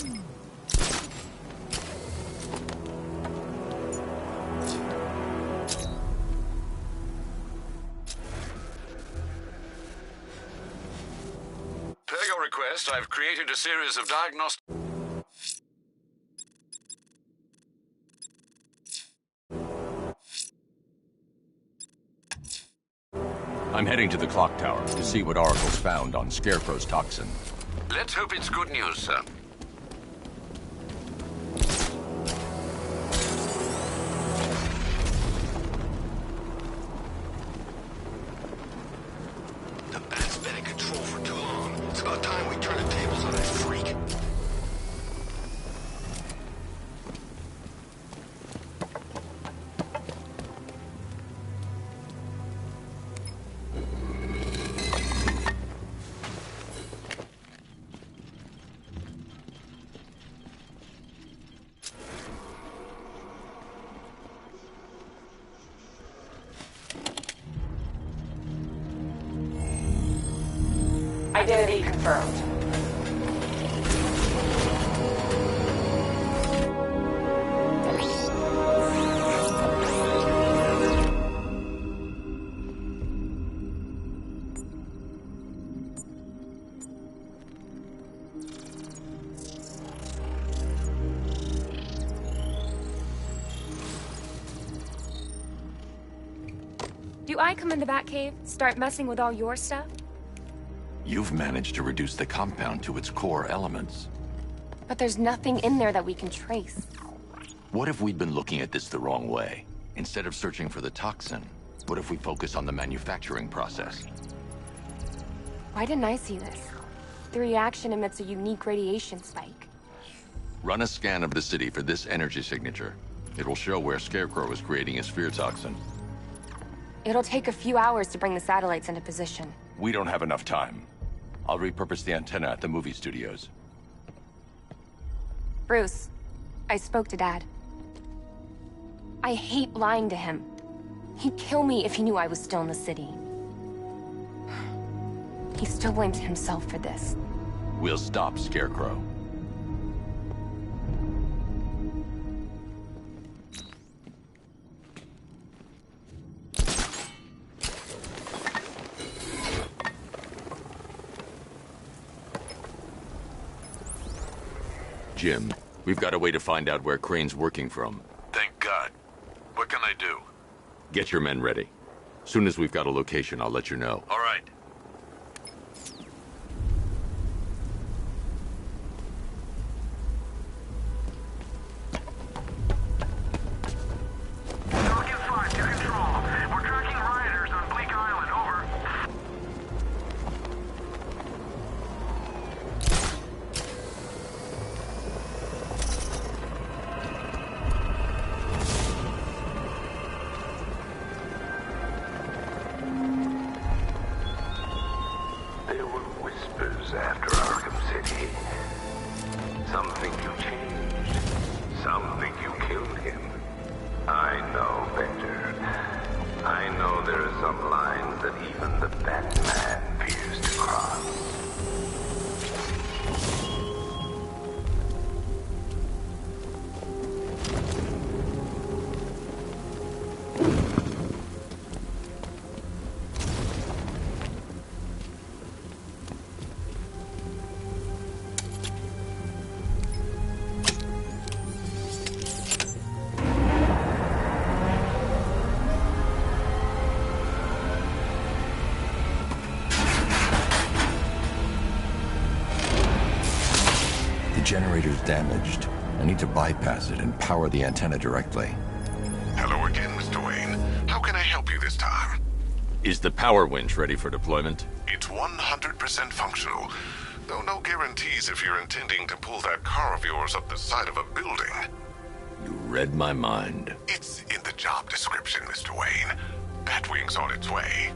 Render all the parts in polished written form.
Per your request, I've created a series of diagnostic... I'm heading to the clock tower to see what Oracle's found on Scarecrow's toxin. Let's hope it's good news, sir. The bat's been in control for too long. It's about time we turn the tables on that freak. Identity confirmed. Do I come in the Batcave, start messing with all your stuff? You've managed to reduce the compound to its core elements. But there's nothing in there that we can trace. What if we'd been looking at this the wrong way? Instead of searching for the toxin, what if we focus on the manufacturing process? Why didn't I see this? The reaction emits a unique radiation spike. Run a scan of the city for this energy signature. It will show where Scarecrow is creating his fear toxin. It'll take a few hours to bring the satellites into position. We don't have enough time. I'll repurpose the antenna at the movie studios. Bruce, I spoke to Dad. I hate lying to him. He'd kill me if he knew I was still in the city. He still blames himself for this. We'll stop Scarecrow. Jim, we've got a way to find out where Crane's working from. Thank God. What can I do? Get your men ready. Soon as we've got a location, I'll let you know. All right. Falcon 5 to control. We're tracking rioters on Bleak Island. Over. There were whispers after Arkham City. Some think you changed. Some think you killed him. I know better. I know there are some lines that even the Batman fears to cross. The generator's damaged. I need to bypass it and power the antenna directly. Hello again, Mr. Wayne. How can I help you this time? Is the power winch ready for deployment? It's 100% functional, though no guarantees if you're intending to pull that car of yours up the side of a building. You read my mind. It's in the job description, Mr. Wayne. Batwing's on its way.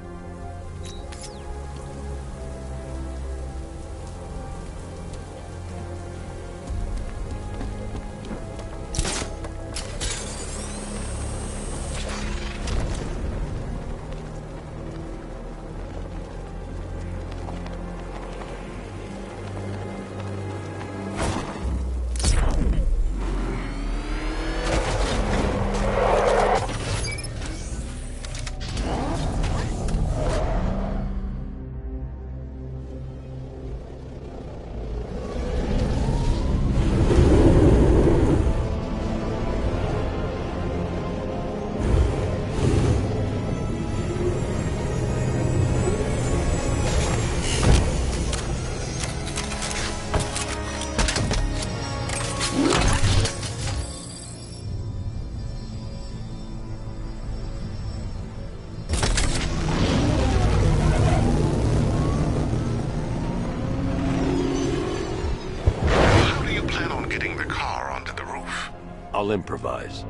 yourself. I'll improvise.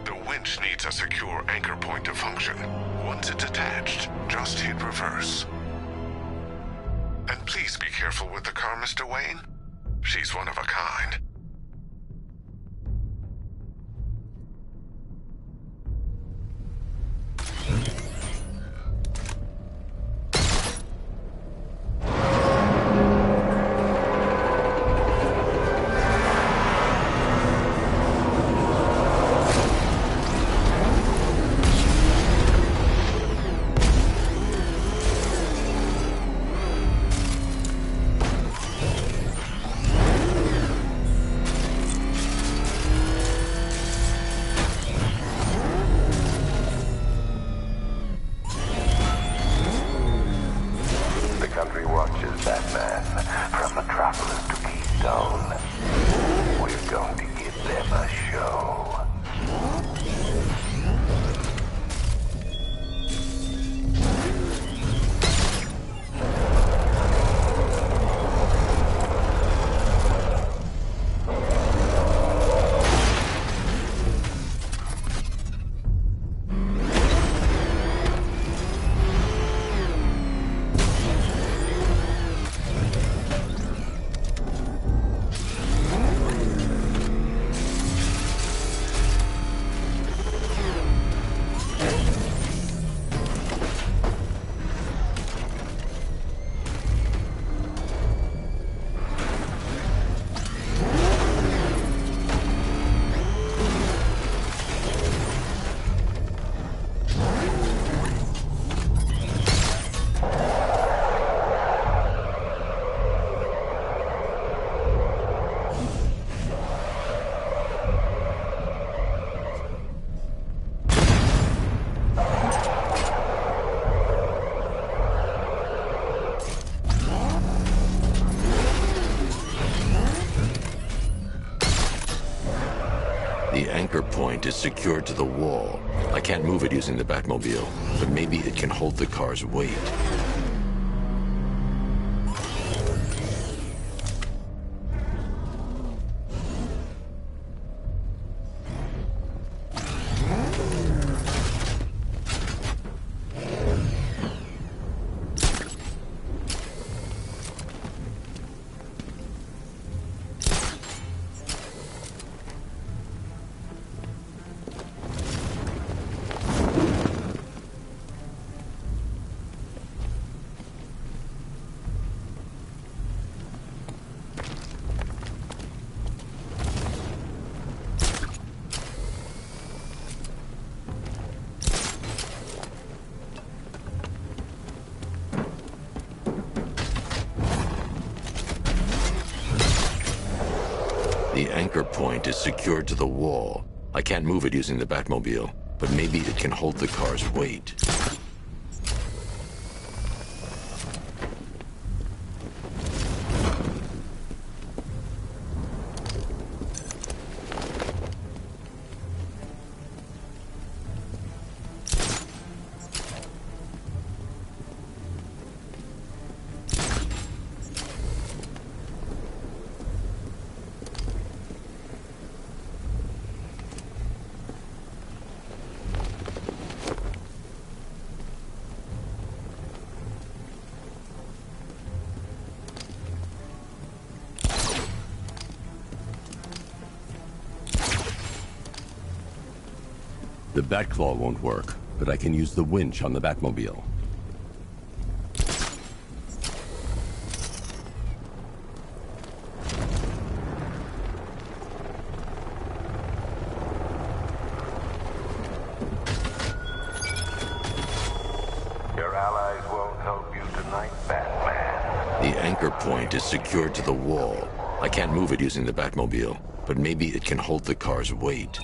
The winch needs a secure anchor point to function. Once it's attached, just hit reverse. And please be careful with the car, Mr. Wayne. She's one of a kind. The anchor point is secured to the wall. I can't move it using the Batmobile, but maybe it can hold the car's weight. The anchor point is secured to the wall. I can't move it using the Batmobile, but maybe it can hold the car's weight. The Batclaw won't work, but I can use the winch on the Batmobile. Your allies won't help you tonight, Batman. The anchor point is secured to the wall. I can't move it using the Batmobile, but maybe it can hold the car's weight.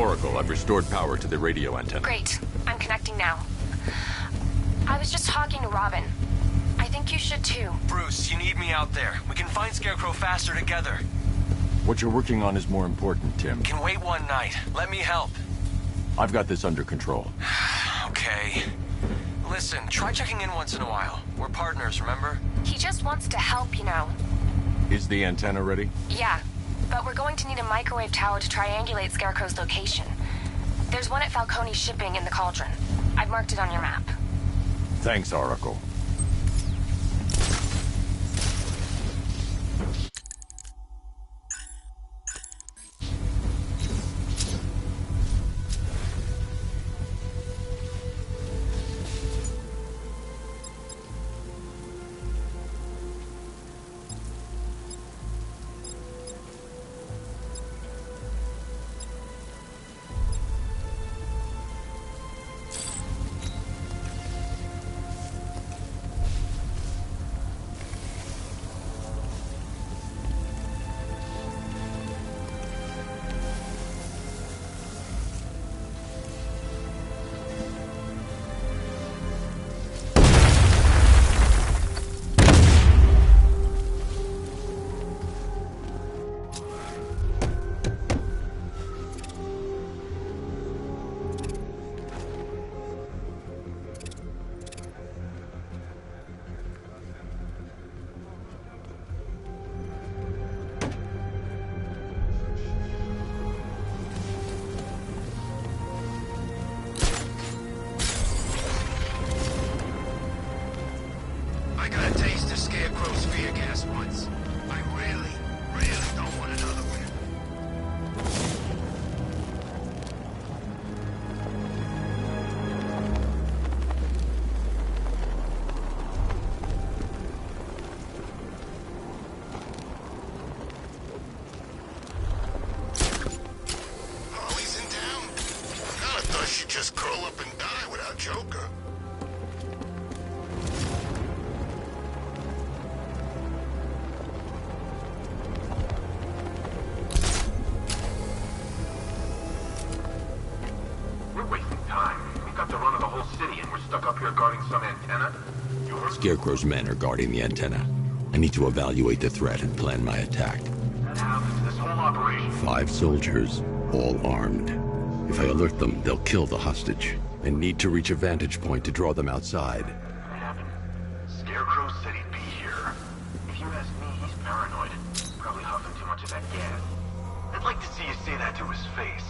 Oracle, I've restored power to the radio antenna. Great. I'm connecting now. I was just talking to Robin. I think you should too. Bruce, you need me out there. We can find Scarecrow faster together. What you're working on is more important, Tim. Can wait one night. Let me help. I've got this under control. Okay. Listen, try checking in once in a while. We're partners, remember? He just wants to help, you know. Is the antenna ready? Yeah, but we're going to need a microwave tower to triangulate Scarecrow's location. There's one at Falcone Shipping in the Cauldron. I've marked it on your map. Thanks, Oracle. I got a taste of Scarecrow's fear gas once. I really, really don't want another one. Harley's in town? I kinda thought she'd just curl up and die without Joker. Scarecrow's men are guarding the antenna. I need to evaluate the threat and plan my attack. That happens this whole operation. 5 soldiers, all armed. If I alert them, they'll kill the hostage. I need to reach a vantage point to draw them outside. What happened? Scarecrow said he'd be here. If you ask me, he's paranoid. Probably huffing too much of that gas. I'd like to see you say that to his face.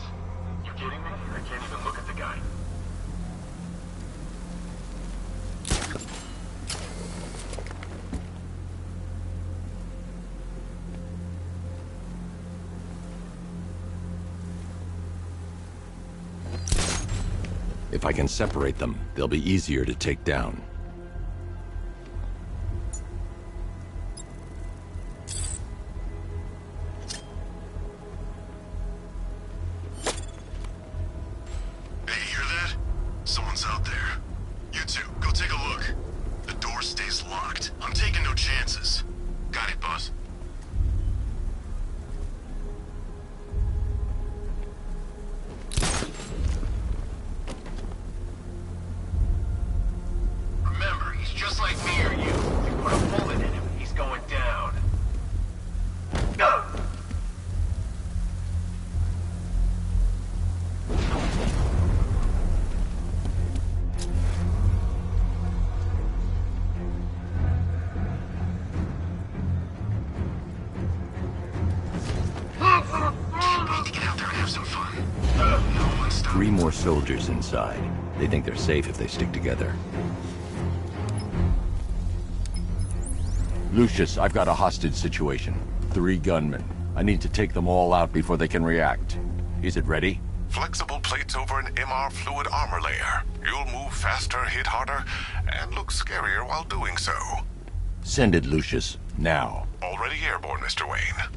You kidding me? I can't even look at the guy. If I can separate them, they'll be easier to take down. Hey, you hear that? Someone's out there. You two, go take a look. The door stays locked. I'm taking no chances. Got it, boss. Remember, he's just like me or you. If you put a bullet in him, he's going down. No! Need to get out there and have some fun. No one stop. 3 more soldiers inside. They think they're safe if they stick together. Lucius, I've got a hostage situation. 3 gunmen. I need to take them all out before they can react. Is it ready? Flexible plates over an MR fluid armor layer. You'll move faster, hit harder, and look scarier while doing so. Send it, Lucius. Now. Already airborne, Mr. Wayne.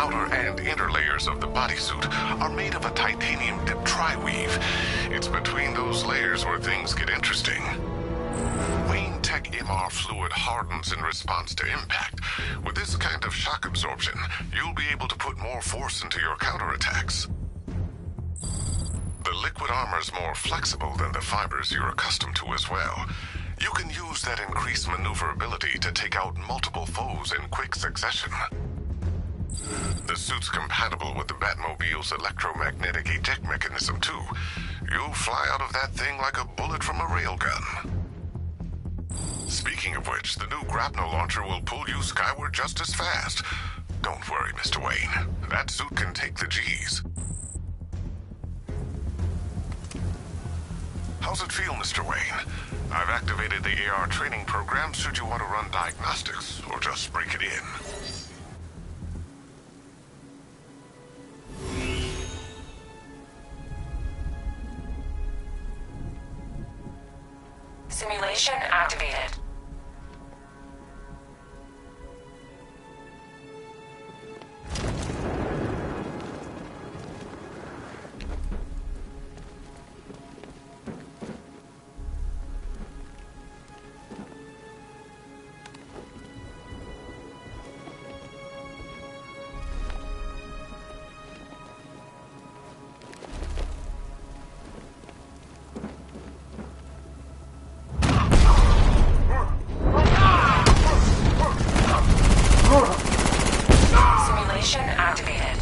outer and inner layers of the bodysuit are made of a titanium-dipped tri-weave. It's between those layers where things get interesting. Wayne Tech MR fluid hardens in response to impact. With this kind of shock absorption, you'll be able to put more force into your counterattacks. The liquid armor's more flexible than the fibers you're accustomed to as well. You can use that increased maneuverability to take out multiple foes in quick succession. The suit's compatible with the Batmobile's electromagnetic eject mechanism, too. You'll fly out of that thing like a bullet from a railgun. Speaking of which, the new grapnel launcher will pull you skyward just as fast. Don't worry, Mr. Wayne. That suit can take the G's. How's it feel, Mr. Wayne? I've activated the AR training program should you want to run diagnostics, or just break it in. Simulation activated. Simulation activated.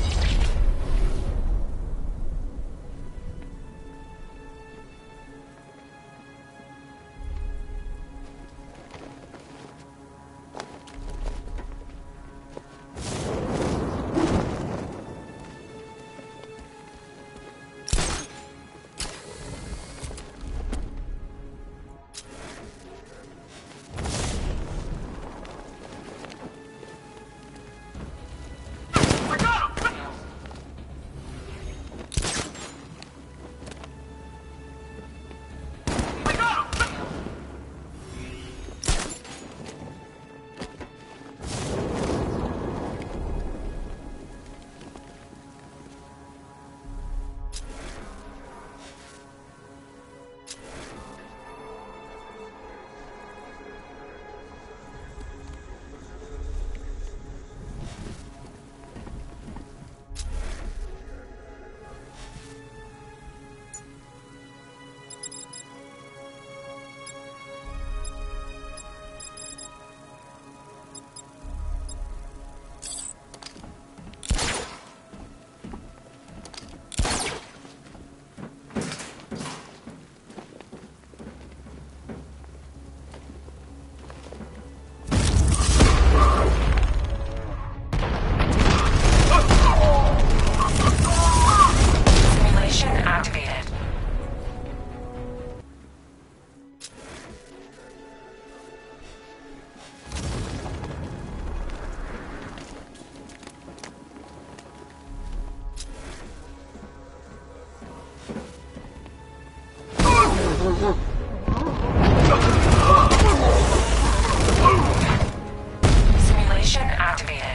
Simulation activated.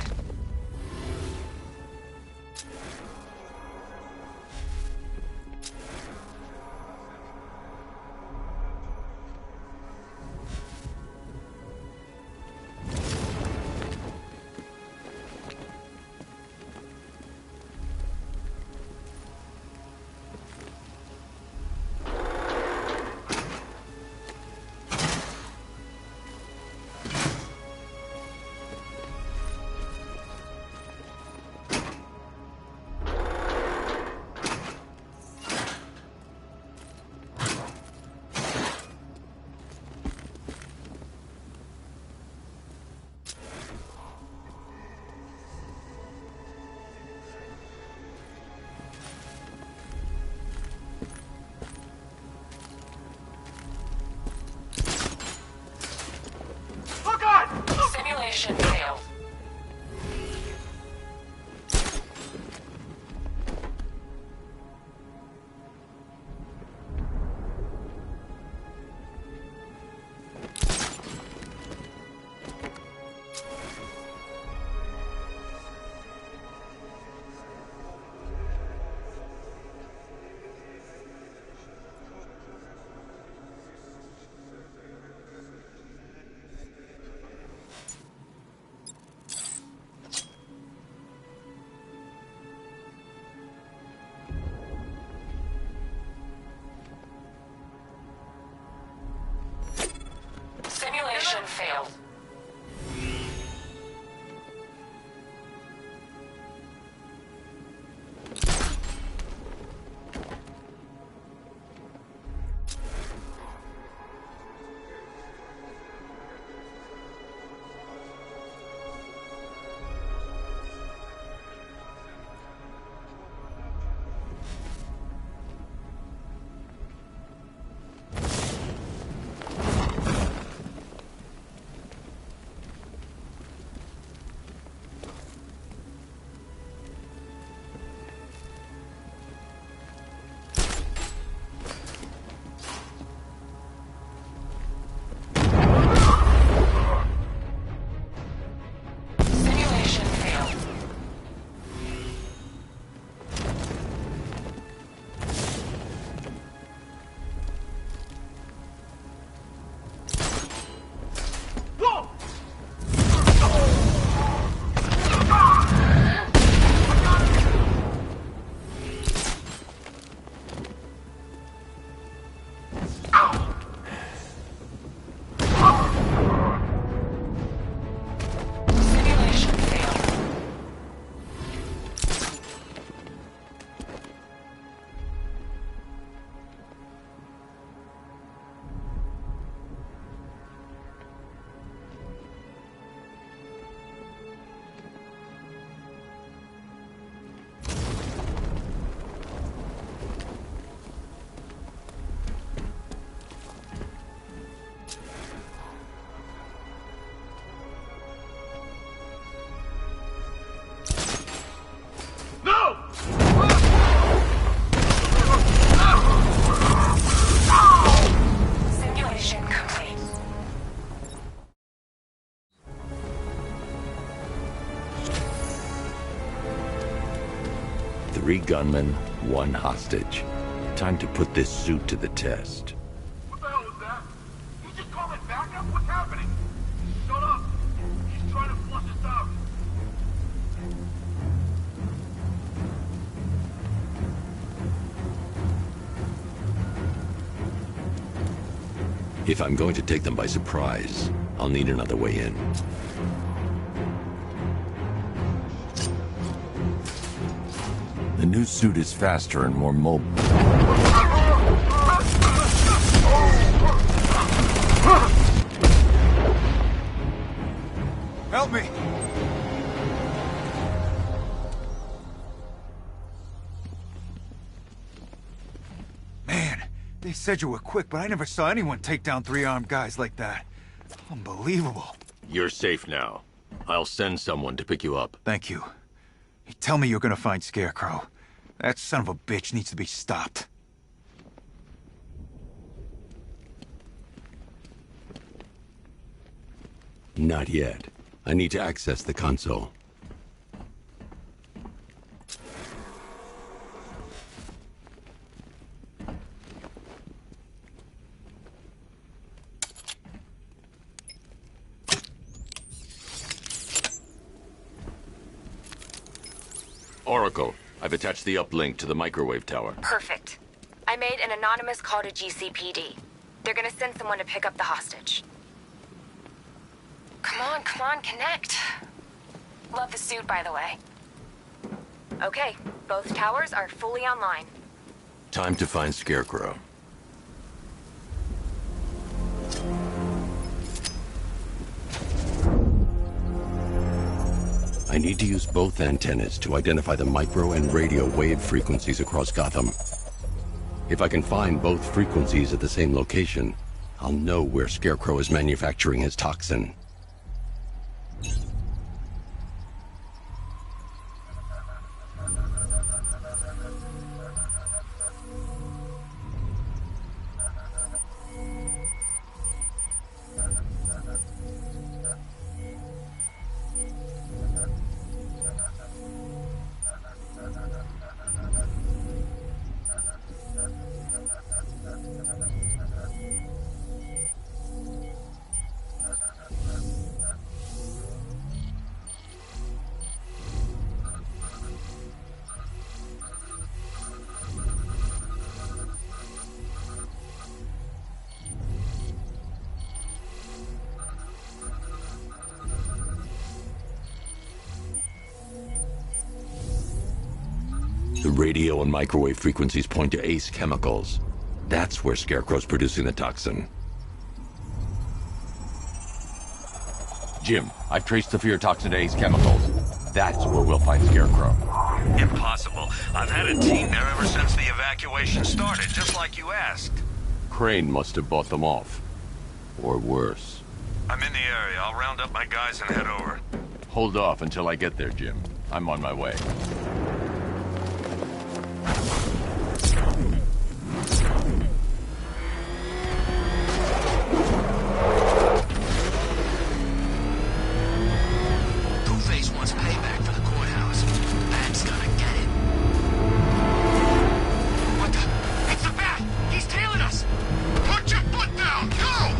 Simulation failed. 3 gunmen, 1 hostage. Time to put this suit to the test. What the hell was that? He just called it backup? What's happening? Shut up! He's trying to flush us out. If I'm going to take them by surprise, I'll need another way in. The new suit is faster and more mobile. Help me! Man, they said you were quick, but I never saw anyone take down 3 armed guys like that. Unbelievable. You're safe now. I'll send someone to pick you up. Thank you. You tell me you're gonna find Scarecrow. That son of a bitch needs to be stopped. Not yet. I need to access the console. Oracle, I've attached the uplink to the microwave tower. Perfect. I made an anonymous call to GCPD. They're gonna send someone to pick up the hostage. Come on, connect. Love the suit, by the way. Okay, both towers are fully online. Time to find Scarecrow. I need to use both antennas to identify the micro and radio wave frequencies across Gotham. If I can find both frequencies at the same location, I'll know where Scarecrow is manufacturing his toxin. The radio and microwave frequencies point to Ace Chemicals. That's where Scarecrow's producing the toxin. Jim, I've traced the fear toxin to Ace Chemicals. That's where we'll find Scarecrow. Impossible. I've had a team there ever since the evacuation started, just like you asked. Crane must have bought them off. Or worse. I'm in the area. I'll round up my guys and head over. Hold off until I get there, Jim. I'm on my way. Two-Face wants payback for the courthouse. Bat's gonna get it. What the? It's the Bat! He's tailing us! Put your foot down! Go!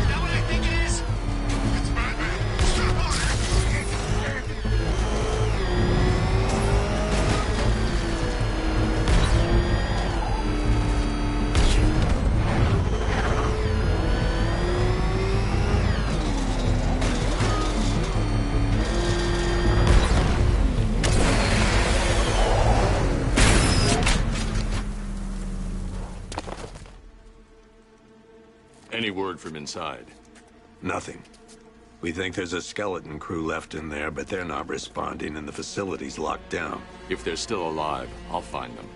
Is that what I think it is? It's Batman! Step on it! Any word from inside? Nothing. We think there's a skeleton crew left in there, but they're not responding and the facility's locked down. If they're still alive, I'll find them.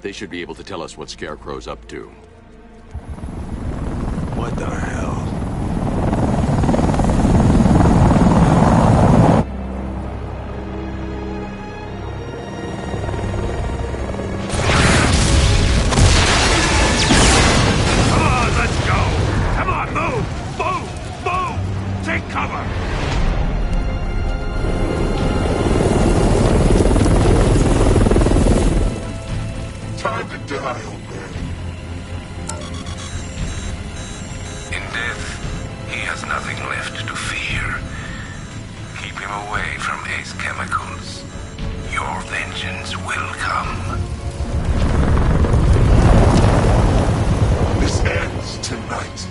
They should be able to tell us what Scarecrow's up to. What the hell? time to die, old man. In death, he has nothing left to fear. Keep him away from Ace Chemicals. Your vengeance will come. This ends tonight.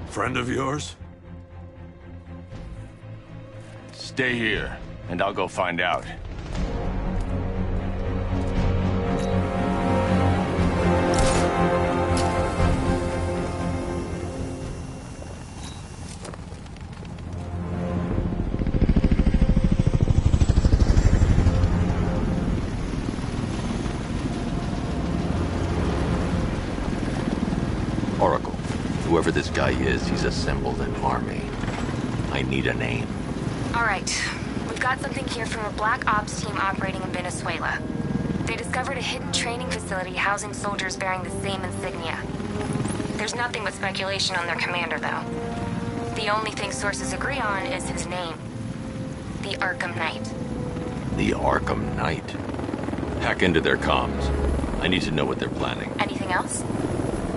Friend of yours? Stay here, and I'll go find out. Oracle. Whoever this guy is, he's assembled an army. I need a name. All right. We've got something here from a Black Ops team operating in Venezuela. They discovered a hidden training facility housing soldiers bearing the same insignia. There's nothing but speculation on their commander, though. The only thing sources agree on is his name. The Arkham Knight. The Arkham Knight? Hack into their comms. I need to know what they're planning. Anything else?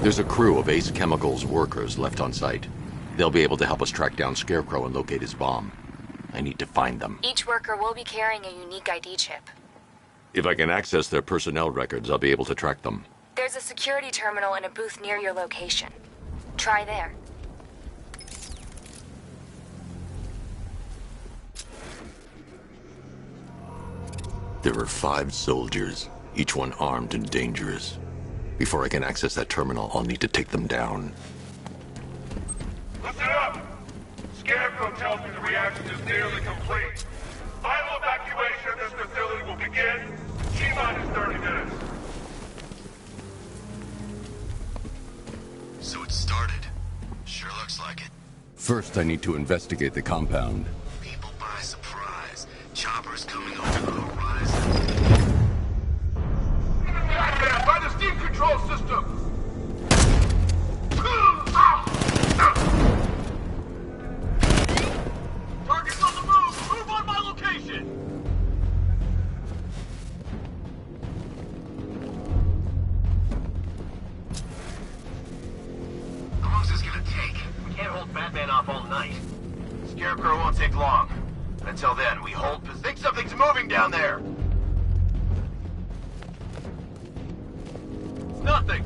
There's a crew of Ace Chemicals workers left on site. They'll be able to help us track down Scarecrow and locate his bomb. I need to find them. Each worker will be carrying a unique ID chip. If I can access their personnel records, I'll be able to track them. There's a security terminal in a booth near your location. Try there. There are 5 soldiers, each one armed and dangerous. Before I can access that terminal, I'll need to take them down. Listen up! Scarecrow tells me the reaction is nearly complete. Final evacuation of this facility will begin T-minus 30 minutes. So it started. Sure looks like it. First, I need to investigate the compound. People by surprise. Choppers coming over the horizon. Batman, by the steam control system! Target's on the move! Move on my location! How long is this gonna take? We can't hold Batman off all night. Scarecrow won't take long. Until then, we hold... Think something's moving down there! It's nothing!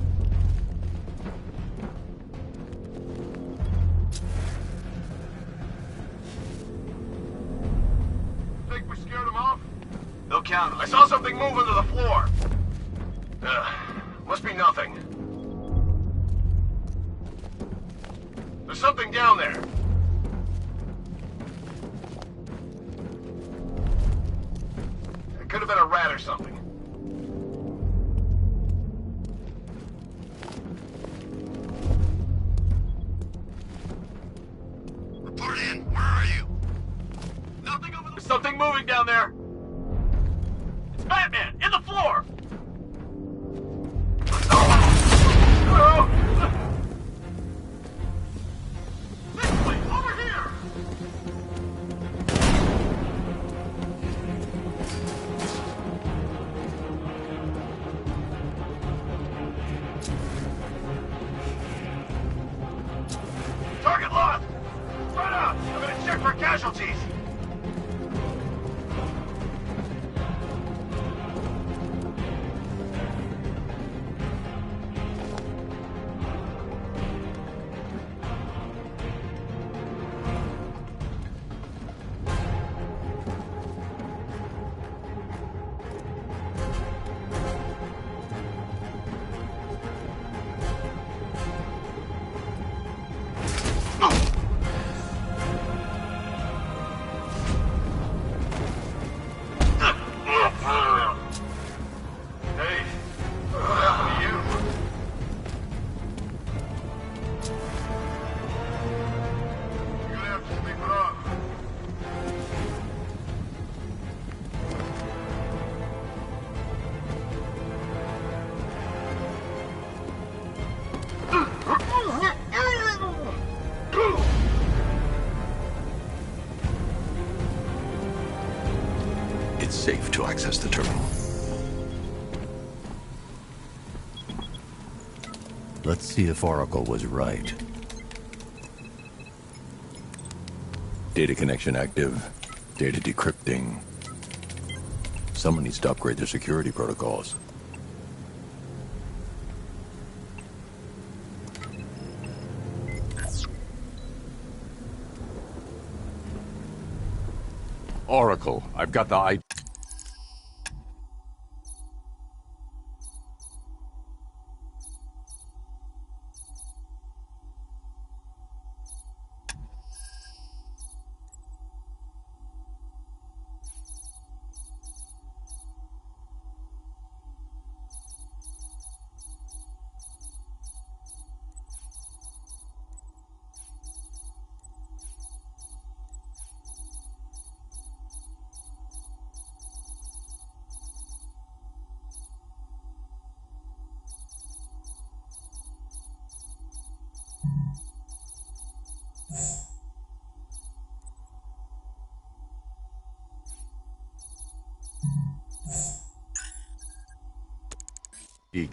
Think we scared him off? No count. I saw something move under the floor. Must be nothing. There's something down there. It could have been a rat or something. Report in. Where are you? Nothing over the... Something moving down there. It's Batman! In the floor! This way! Over here! Target lost! Run up! I'm gonna check for casualties! access the terminal. Let's see if Oracle was right. Data connection active. Data decrypting. Someone needs to upgrade their security protocols. Oracle, I've got the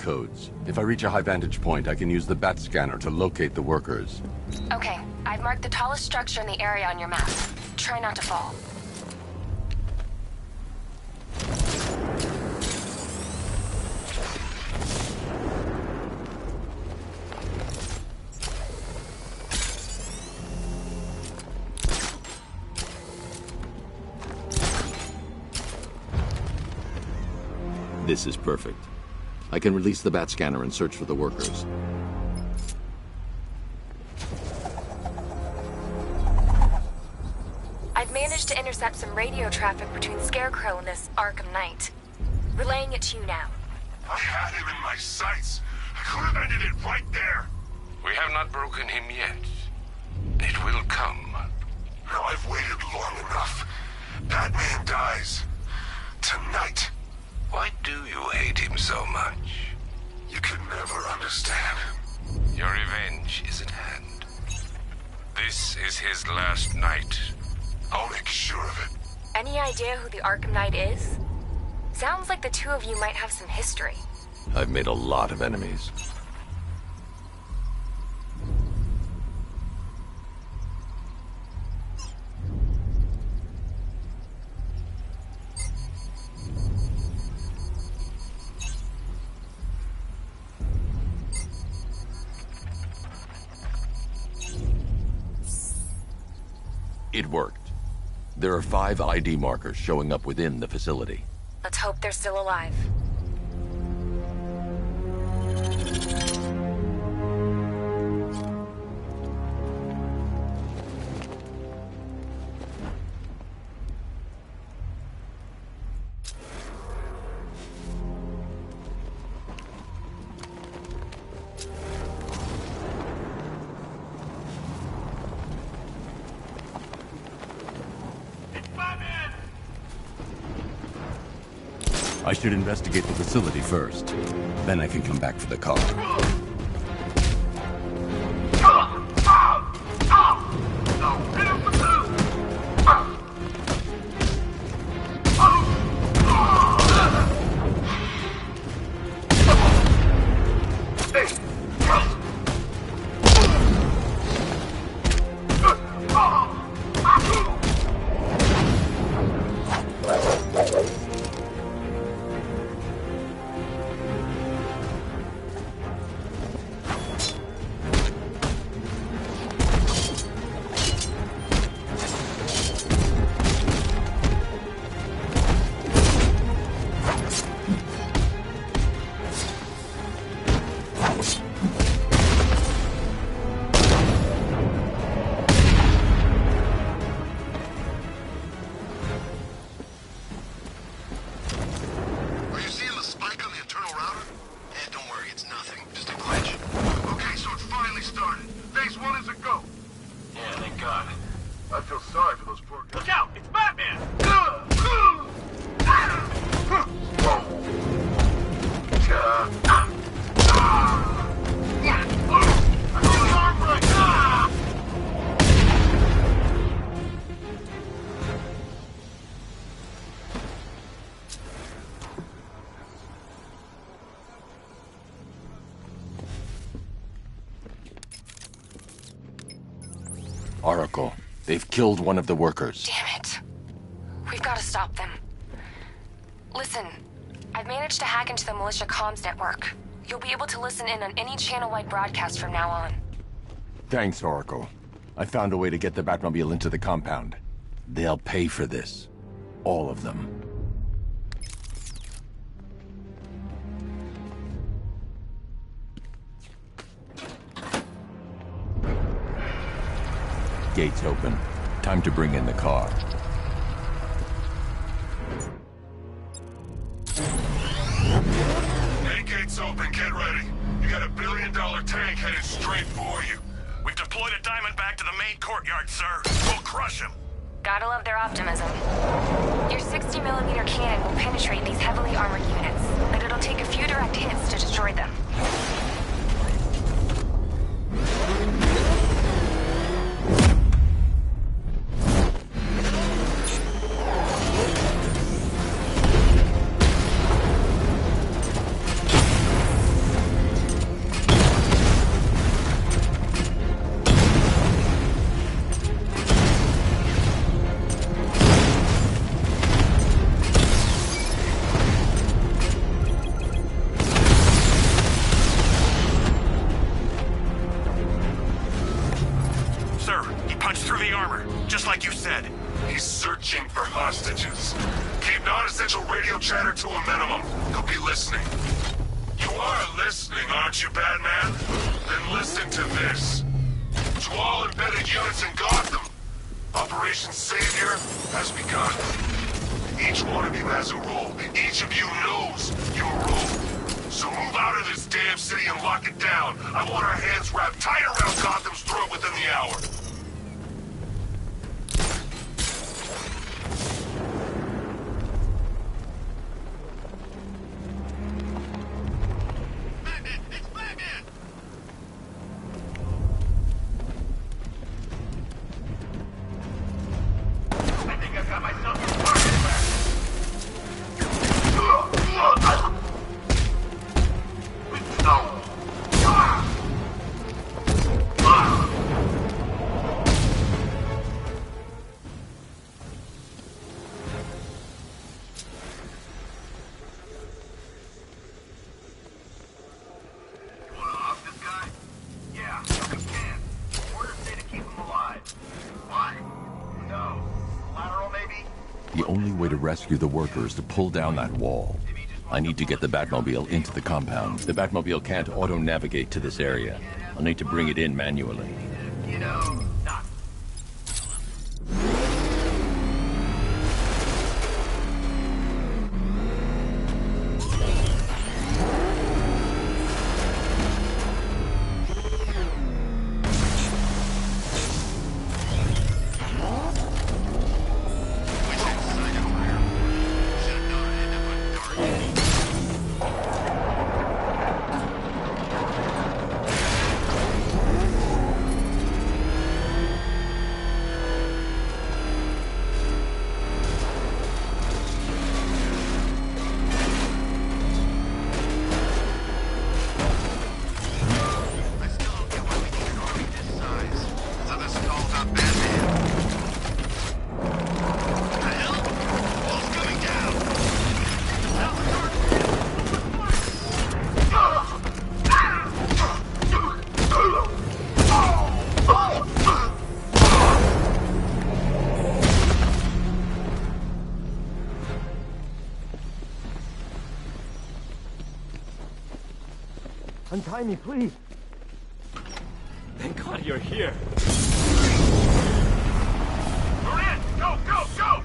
codes. If I reach a high vantage point, I can use the bat scanner to locate the workers. Okay, I've marked the tallest structure in the area on your map. Try not to fall. This is perfect. I can release the bat scanner and search for the workers. I've managed to intercept some radio traffic between Scarecrow and this Arkham Knight. Relaying it to you now. I had him in my sights. I could have ended it right there. We have not broken him yet. It will come. Now I've waited long enough. Batman dies. Tonight. Why do you hate him so much? You can never understand. Your revenge is at hand. This is his last night. I'll make sure of it. Any idea who the Arkham Knight is? Sounds like the two of you might have some history. I've made a lot of enemies. It worked. There are 5 ID markers showing up within the facility. Let's hope they're still alive. I should investigate the facility first. Then I can come back for the car. Oracle, they've killed one of the workers. Damn it. We've got to stop them. Listen, I've managed to hack into the militia comms network. You'll be able to listen in on any channel-wide broadcast from now on. Thanks, Oracle. I found a way to get the Batmobile into the compound. They'll pay for this. All of them. Gates open. Time to bring in the car. Main gates open, get ready. You got $1 billion tank headed straight for you. We've deployed a Diamondback to the main courtyard, sir. We'll crush him. Gotta love their optimism. Your 60mm cannon will penetrate these heavily armored units, but it'll take a few direct hits to destroy them. He's searching for hostages. Keep non-essential radio chatter to a minimum. He'll be listening. You are listening, aren't you, Batman? Then listen to this. To all embedded units in Gotham, Operation Savior has begun. Each one of you has a role. Each of you knows your role. So move out of this damn city and lock it down. I want our hands wrapped tight around Gotham's throat within the hour. The only way to rescue the workers is to pull down that wall. I need to get the Batmobile into the compound. The Batmobile can't auto-navigate to this area. I'll need to bring it in manually. You know, not. Untie me, please. Thank God you're here. We're in! Go, go, go!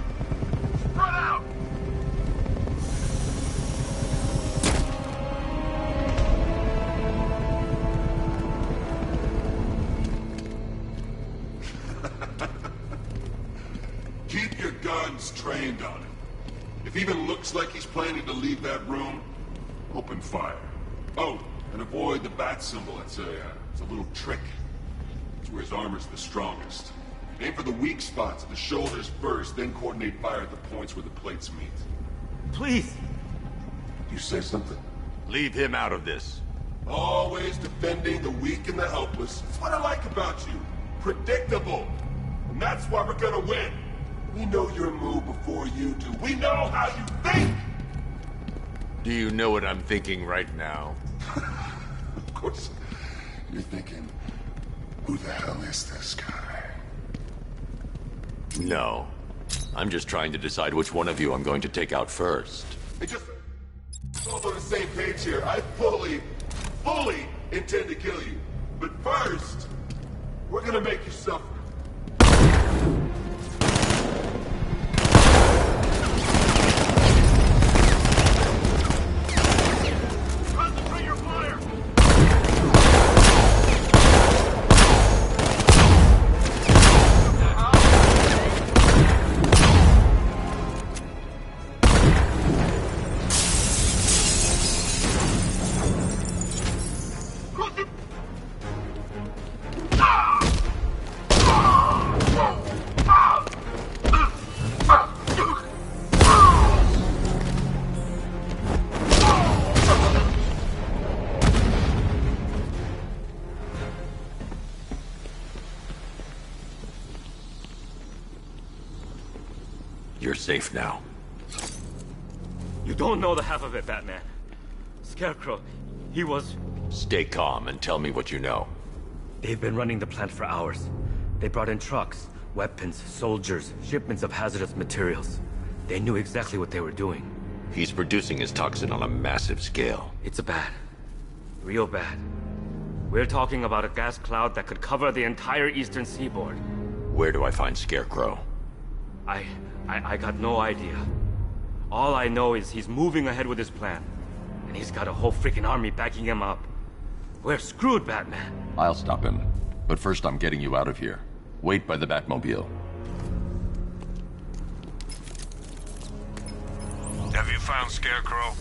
Spread out! Keep your guns trained on him. If he even looks like he's planning to leave that room, open fire. Oh, and avoid the bat symbol. It's a little trick. It's where his armor's the strongest. Aim for the weak spots at the shoulders first, then coordinate fire at the points where the plates meet. Please! You say something? Leave him out of this. Always defending the weak and the helpless. That's what I like about you. Predictable. that's why we're gonna win. We know your move before you do. We know how you think! Do you know what I'm thinking right now? Of course, you're thinking, who the hell is this guy? No. I'm just trying to decide which one of you I'm going to take out first. Hey, just all on the same page here. I fully intend to kill you. But first, we're gonna make you suffer. Concentrate your fire! You're safe now. You don't know the half of it, Batman. Scarecrow, he was... Stay calm and tell me what you know. They've been running the plant for hours. They brought in trucks, weapons, soldiers, shipments of hazardous materials. They knew exactly what they were doing. He's producing his toxin on a massive scale. It's bad. Real bad. We're talking about a gas cloud that could cover the entire eastern seaboard. Where do I find Scarecrow? I got no idea. All I know is he's moving ahead with his plan. And he's got a whole freaking army backing him up. We're screwed, Batman. I'll stop him. But first I'm getting you out of here. Wait by the Batmobile. Have you found Scarecrow?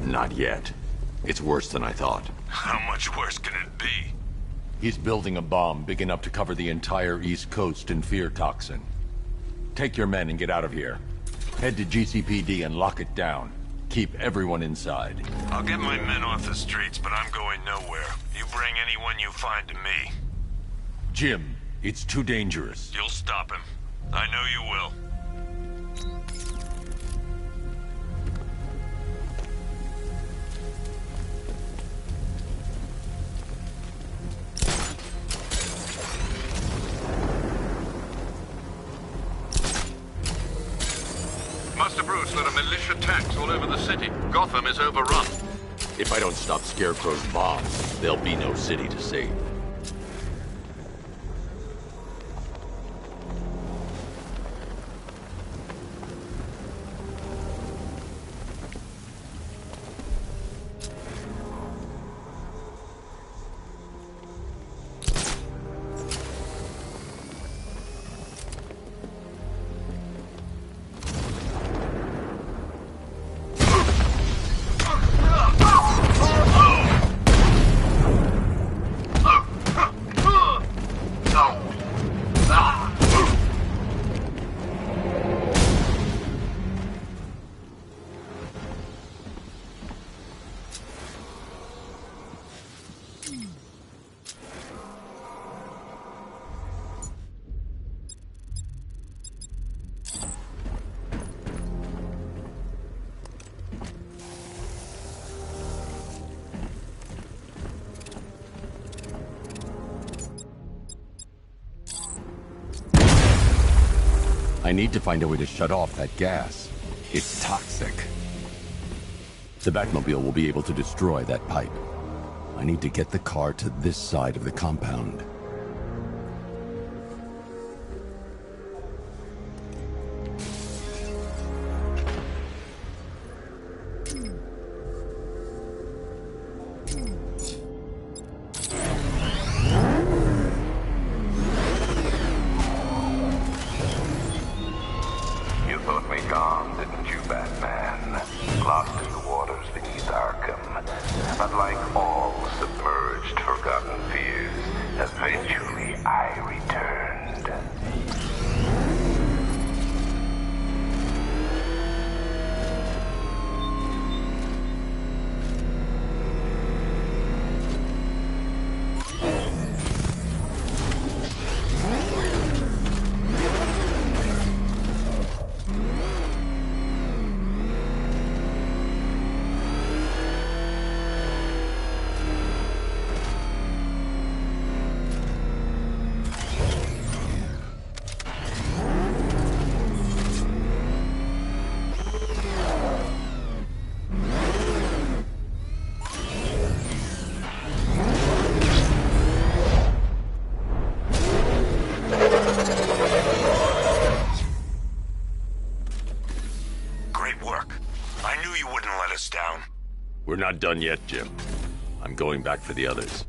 Not yet. It's worse than I thought. How much worse can it be? He's building a bomb big enough to cover the entire East Coast in fear toxin. Take your men and get out of here. Head to GCPD and lock it down. Keep everyone inside. I'll get my men off the streets, but I'm going nowhere. You bring anyone you find to me. Jim, it's too dangerous. You'll stop him. I know you will. Master Bruce, there are militia attacks all over the city. Gotham is overrun. If I don't stop Scarecrow's bomb, there'll be no city to save. I need to find a way to shut off that gas. It's toxic. The Batmobile will be able to destroy that pipe. I need to get the car to this side of the compound. You thought me gone, didn't you, Batman? Lost in the waters beneath Arkham. But like all submerged, forgotten fears, eventually I returned. not done yet, Jim. I'm going back for the others.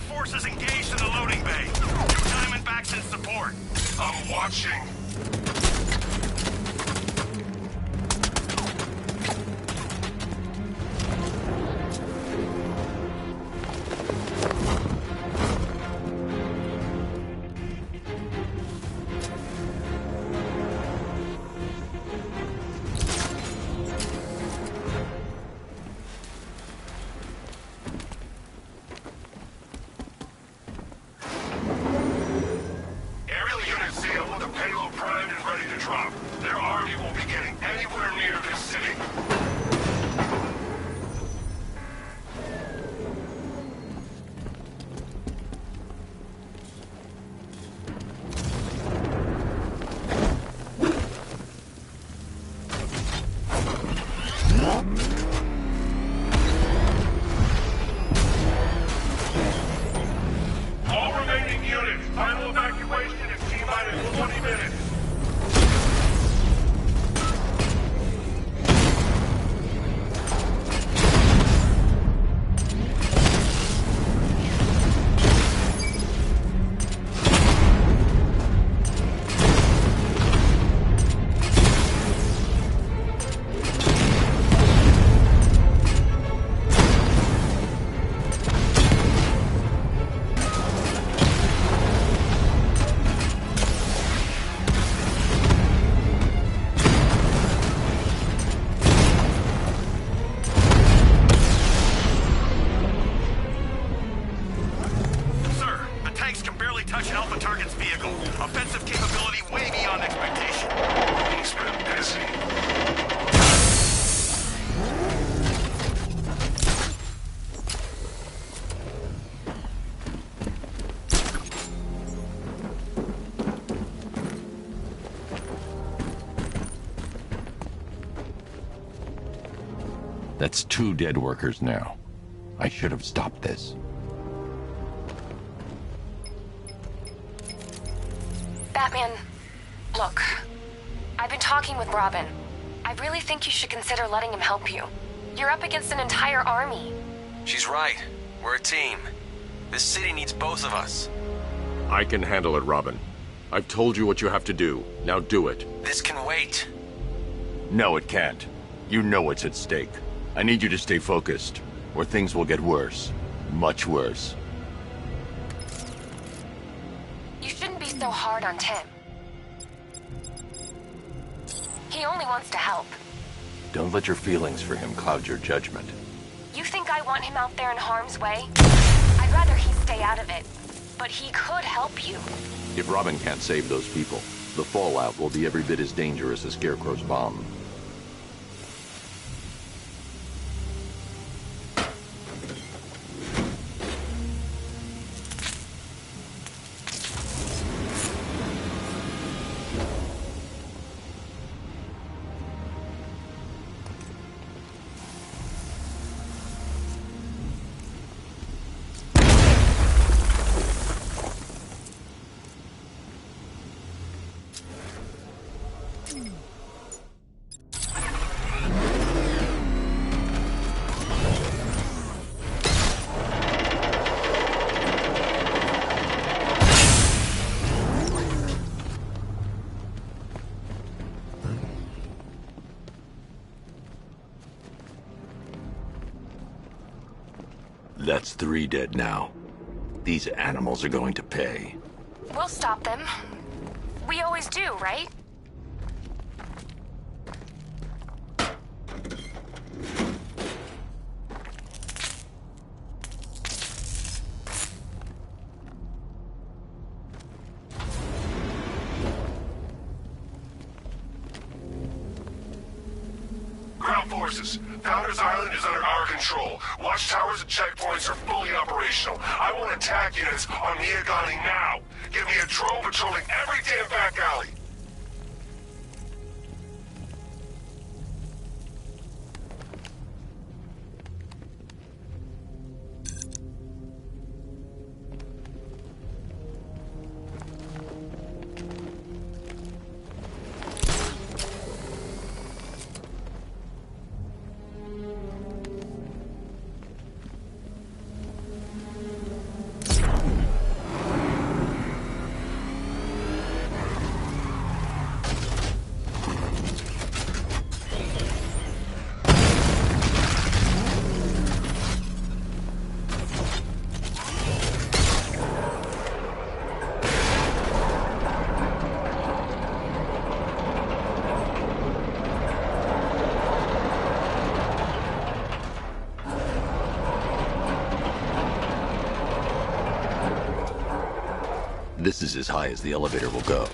Forces engaged in the loading bay. 2 Diamondbacks in support. I'm watching. That's 2 dead workers now. I should have stopped this. Batman, look. I've been talking with Robin. I really think you should consider letting him help you. You're up against an entire army. She's right. We're a team. This city needs both of us. I can handle it, Robin. I've told you what you have to do. Now do it. This can wait. No, it can't. You know what's at stake. I need you to stay focused, or things will get worse. Much worse. You shouldn't be so hard on Tim. He only wants to help. Don't let your feelings for him cloud your judgment. You think I want him out there in harm's way? I'd rather he stay out of it. But he could help you. If Robin can't save those people, the fallout will be every bit as dangerous as Scarecrow's bomb. That's 3 dead now. These animals are going to pay. We'll stop them. We always do, right? Ground forces, Founders Island is under our control. Watchtowers and checkpoints are fully operational. I want attack units on Miagani now. Give me a drone patrolling every damn back alley. This is as high as the elevator will go.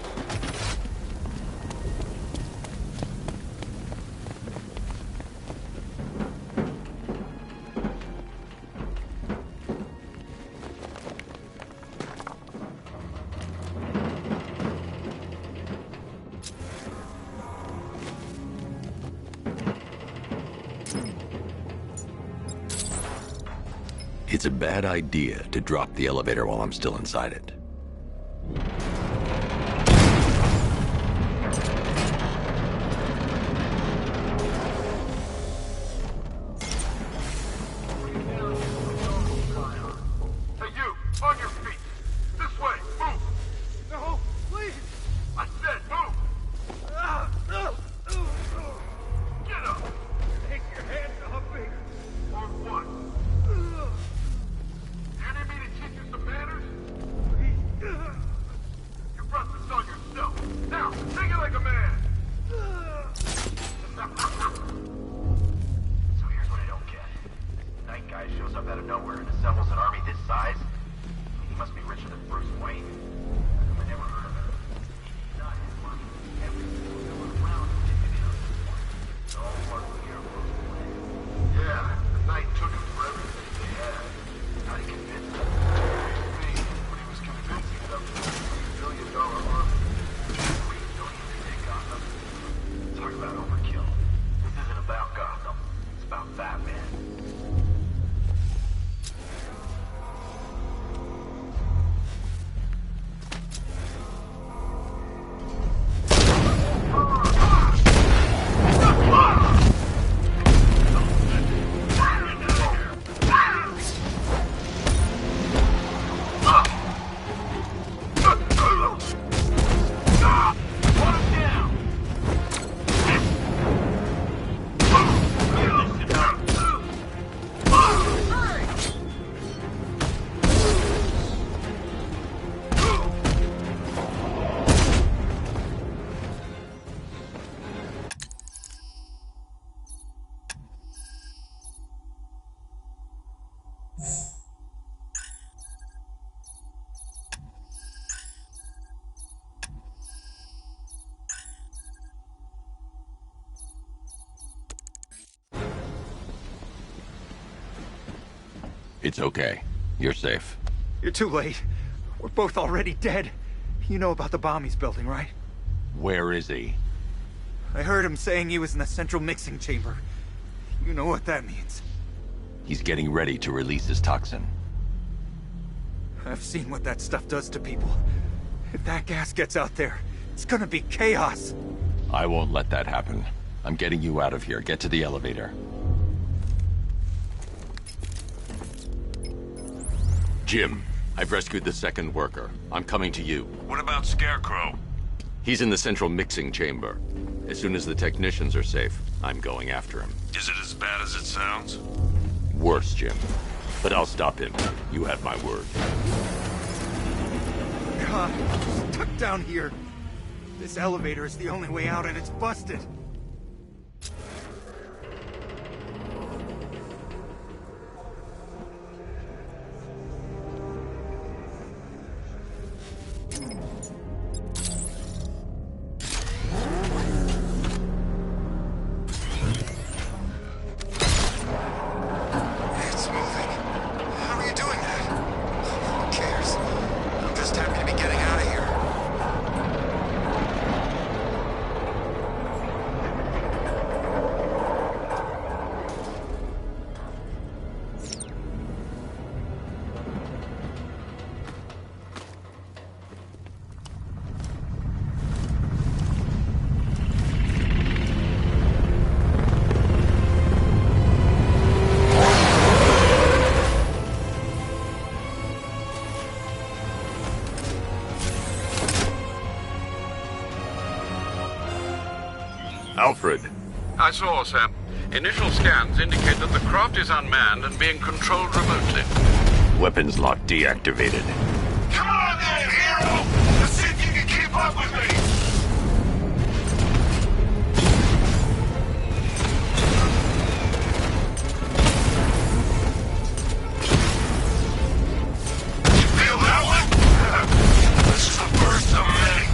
It's a bad idea to drop the elevator while I'm still inside it. It's okay. You're safe. You're too late. We're both already dead. You know about the bomb he's building, right? Where is he? I heard him saying he was in the central mixing chamber. You know what that means. He's getting ready to release his toxin. I've seen what that stuff does to people. If that gas gets out there, it's gonna be chaos. I won't let that happen. I'm getting you out of here. Get to the elevator. Jim, I've rescued the second worker. I'm coming to you. What about Scarecrow? He's in the central mixing chamber. As soon as the technicians are safe, I'm going after him. Is it as bad as it sounds? Worse, Jim. But I'll stop him. You have my word. God, I'm stuck down here. This elevator is the only way out and it's busted. Alfred. I saw, Sam. Initial scans indicate that the craft is unmanned and being controlled remotely. Weapons lock deactivated. Come on then, hero! Let's see if you can keep up with me! You feel that one? This is the first of many.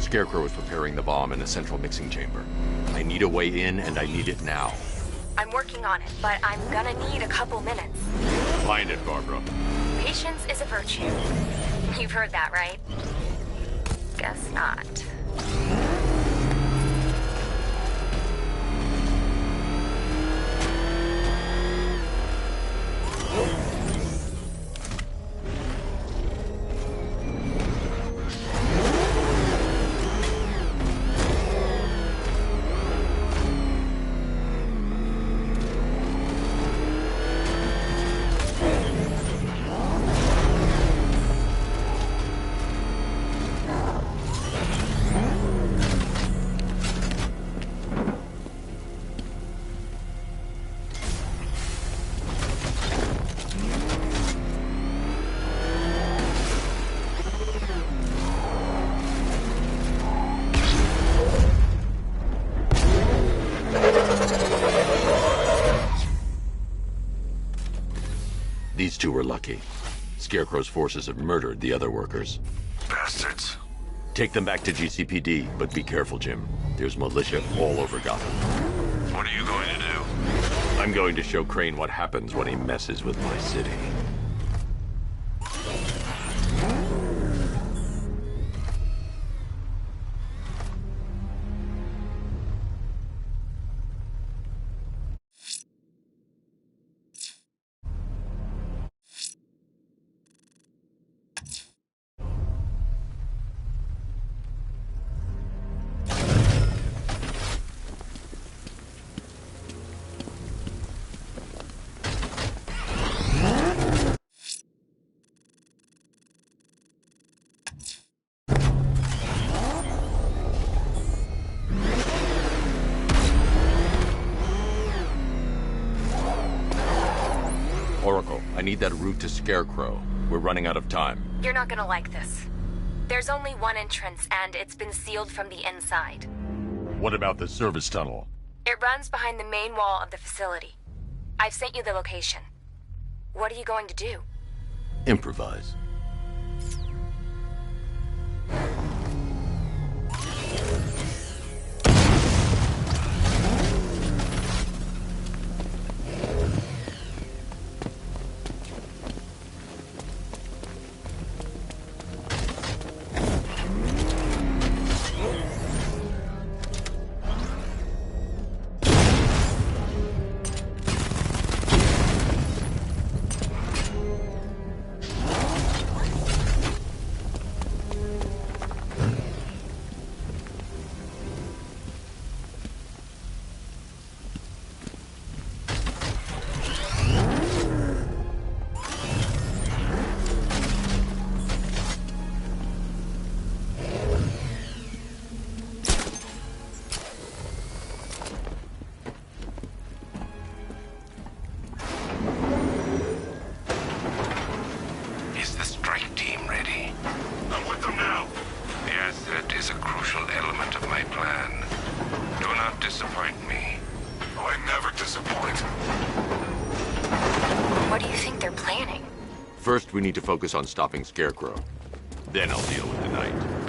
Scarecrow is preparing the bomb in the central mixing chamber. I need a way in, and I need it now. I'm working on it, but I'm gonna need a couple minutes. Find it, Barbara. Patience is a virtue. You've heard that, right? Guess not. two were lucky. Scarecrow's forces have murdered the other workers. Bastards. Take them back to GCPD, but be careful, Jim. There's militia all over Gotham. What are you going to do? I'm going to show Crane what happens when he messes with my city. Oracle, I need that route to Scarecrow. We're running out of time. You're not gonna like this. There's only one entrance, and it's been sealed from the inside. What about the service tunnel? It runs behind the main wall of the facility. I've sent you the location. What are you going to do? Improvise. First, we need to focus on stopping Scarecrow. Then I'll deal with the Knight.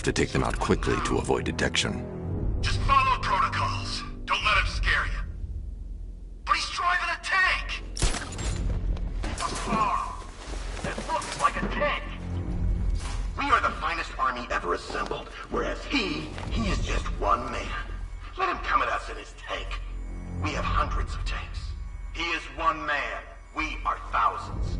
To take them out quickly to avoid detection. Just follow protocols. Don't let him scare you. But he's driving a tank! A car that looks like a tank! We are the finest army ever assembled, whereas he is just one man. Let him come at us in his tank. We have hundreds of tanks. He is one man. We are thousands.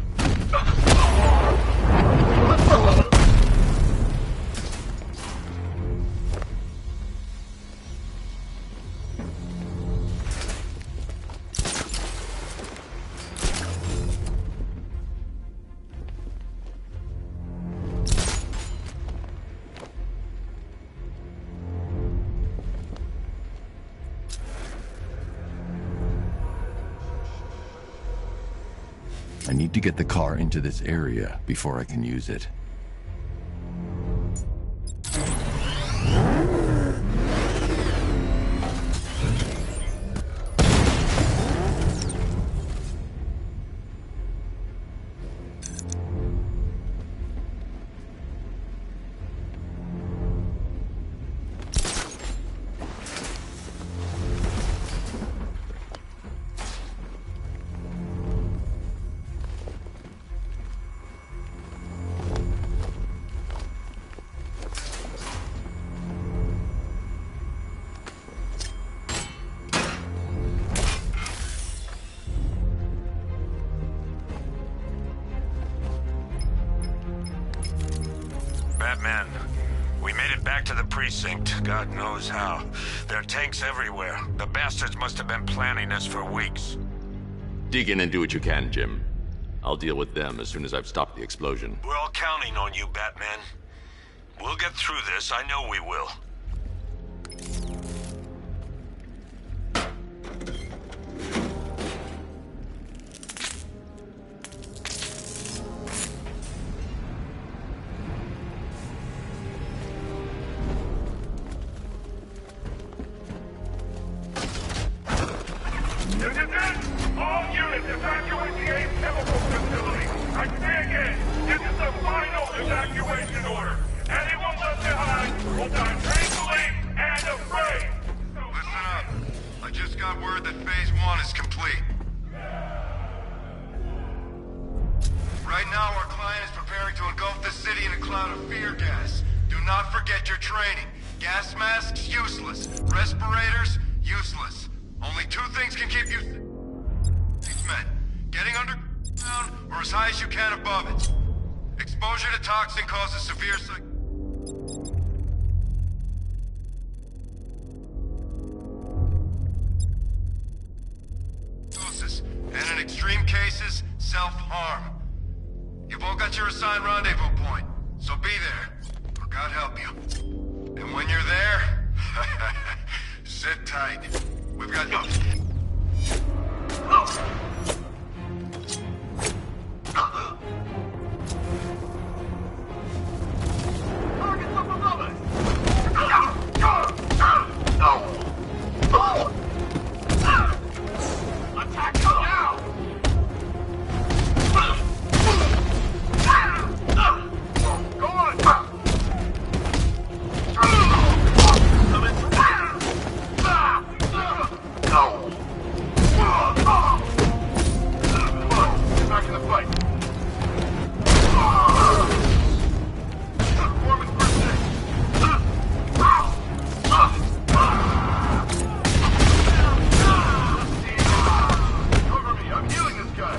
I need to get the car into this area before I can use it. Batman, we made it back to the precinct, God knows how. There are tanks everywhere. The bastards must have been planning this for weeks. Dig in and do what you can, Jim. I'll deal with them as soon as I've stopped the explosion. We're all counting on you, Batman. We'll get through this, I know we will. All units evacuate the AIM chemical facility. I say again, this is the final evacuation order. Anyone left behind will die painfully and afraid. Listen up. I just got word that Phase 1 is complete. Right now, our client is preparing to engulf the city in a cloud of fear gas. Do not forget your training. Gas masks, useless. Respirators, useless. Only two things can keep you... men. Getting underground or as high as you can above it. Exposure to toxin causes severe psychosis, and in extreme cases, self-harm. You've all got your assigned rendezvous point, so be there, or God help you. And when you're there, sit tight. We've got... Target's up above us! Attack them now! Go on! Get back in the fight. Performance first aid. Cover me, I'm healing this guy.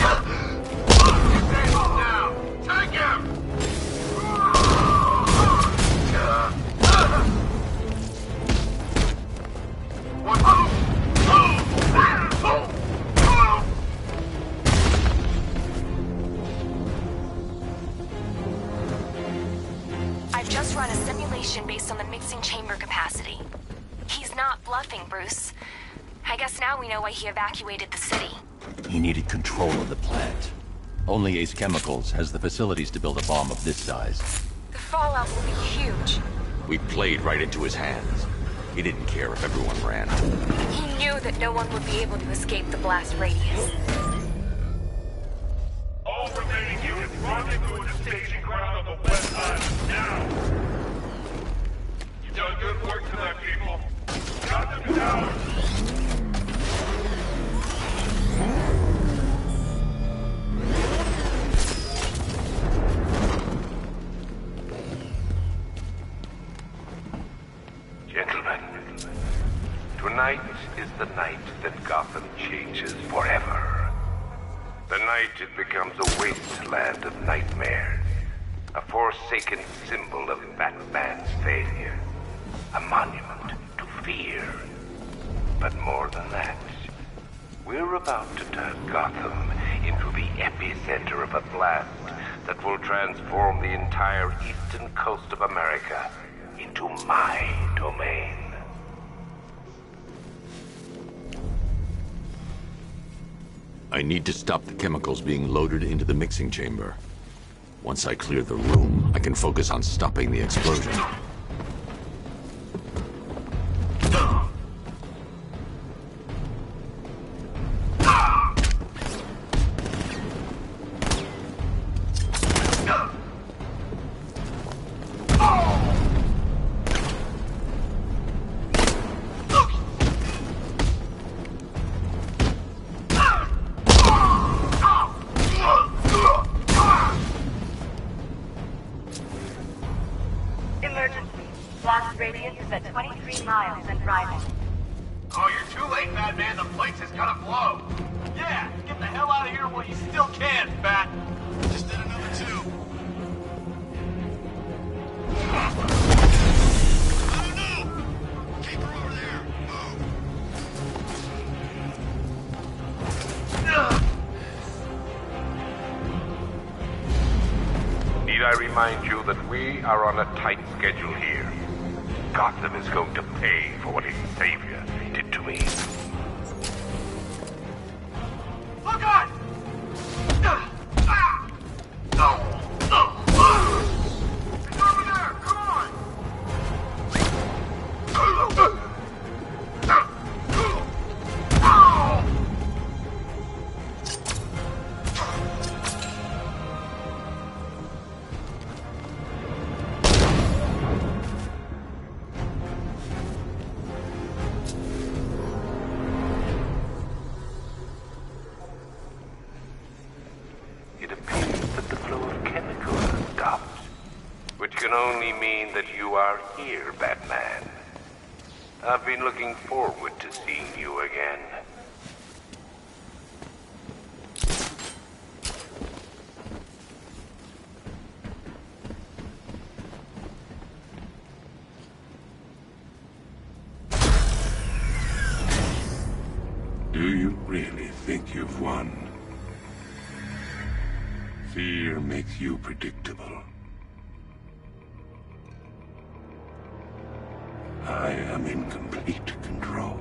Get down. Take him. I've just run a simulation based on the mixing chamber capacity. He's not bluffing, Bruce. I guess now we know why he evacuated the city. He needed control of the plant. Only Ace Chemicals has the facilities to build a bomb of this size. The fallout will be huge. We played right into his hands. He didn't care if everyone ran. He knew that no one would be able to escape the blast radius. All remaining units rendezvous at the staging ground on the west side. Now! You've done good work tonight, people. Got them down! Gentlemen, tonight is the night that Gotham changes forever. The night it becomes a wasteland of nightmares, a forsaken symbol of Batman's failure, a monument to fear. But more than that, we're about to turn Gotham into the epicenter of a blast that will transform the entire eastern coast of America into my domain. I need to stop the chemicals being loaded into the mixing chamber. Once I clear the room, I can focus on stopping the explosion. Blast radius is at 23 miles and driving. Oh, you're too late, Batman. The place is gonna blow. Yeah, get the hell out of here while you still can, Bat. Just I remind you that we are on a tight schedule here. Gotham is going to pay for what its savior did to me. Look out! It's over there! Come on! It appears that the flow of chemicals has stopped, which can only mean that you are here, Batman. I've been looking forward to seeing you again. Do you really think you've won? Fear makes you predictable. I am in complete control.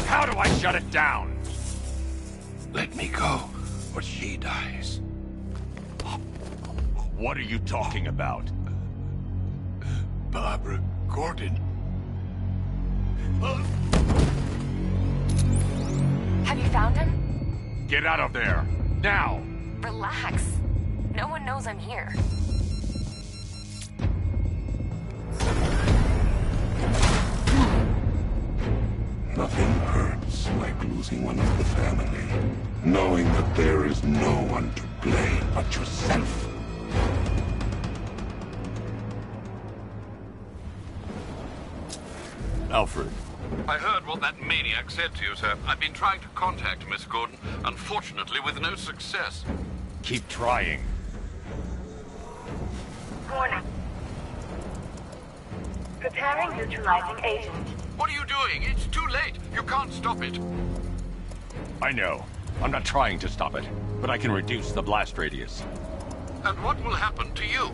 How do I shut it down? Let me go, or she dies. What are you talking about? Barbara Gordon. Have you found him? Get out of there! Now! Relax. No one knows I'm here. Nothing hurts like losing one of the family. Knowing that there is no one to blame but yourself. Alfred. I heard what that maniac said to you, sir. I've been trying to contact Miss Gordon, unfortunately with no success. Keep trying. Warning. Preparing neutralizing agent. What are you doing? It's too late. You can't stop it. I know. I'm not trying to stop it, but I can reduce the blast radius. And what will happen to you?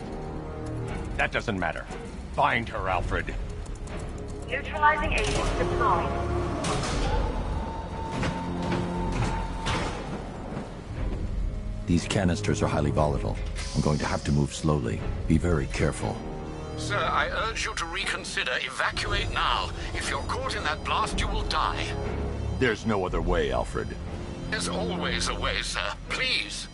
That doesn't matter. Find her, Alfred. Neutralizing agent deployed. These canisters are highly volatile. I'm going to have to move slowly. Be very careful. Sir, I urge you to reconsider. Evacuate now. If you're caught in that blast, you will die. There's no other way, Alfred. There's always a way, sir. Please.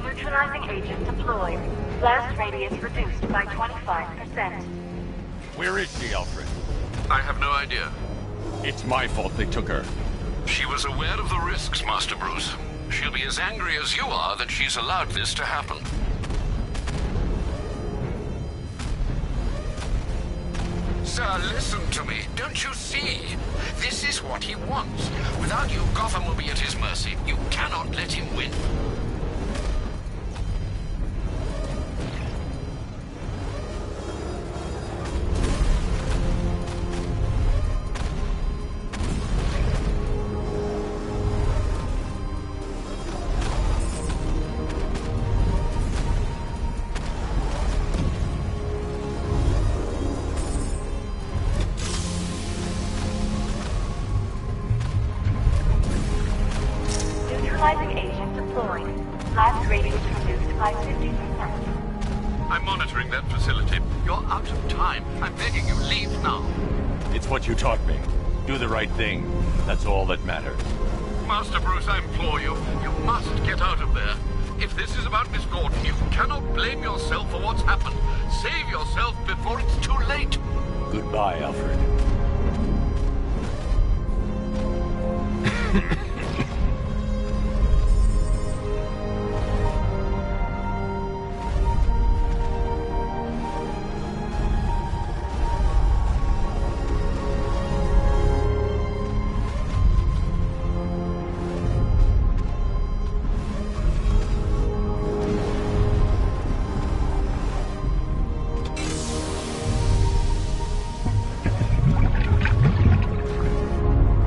Neutralizing agent deployed. Blast radius reduced by 25%. Where is she, Alfred? I have no idea. It's my fault they took her. She was aware of the risks, Master Bruce. She'll be as angry as you are that she's allowed this to happen. Sir, listen to me. Don't you see? This is what he wants. Without you, Gotham will be at his mercy. You cannot let him win. Blast radius reduced by 50%. I'm monitoring that facility. You're out of time. I'm begging you, leave now. It's what you taught me. Do the right thing. That's all that matters. Master Bruce, I implore you, you must get out of there. If this is about Miss Gordon, you cannot blame yourself for what's happened. Save yourself before it's too late. Goodbye, Alfred.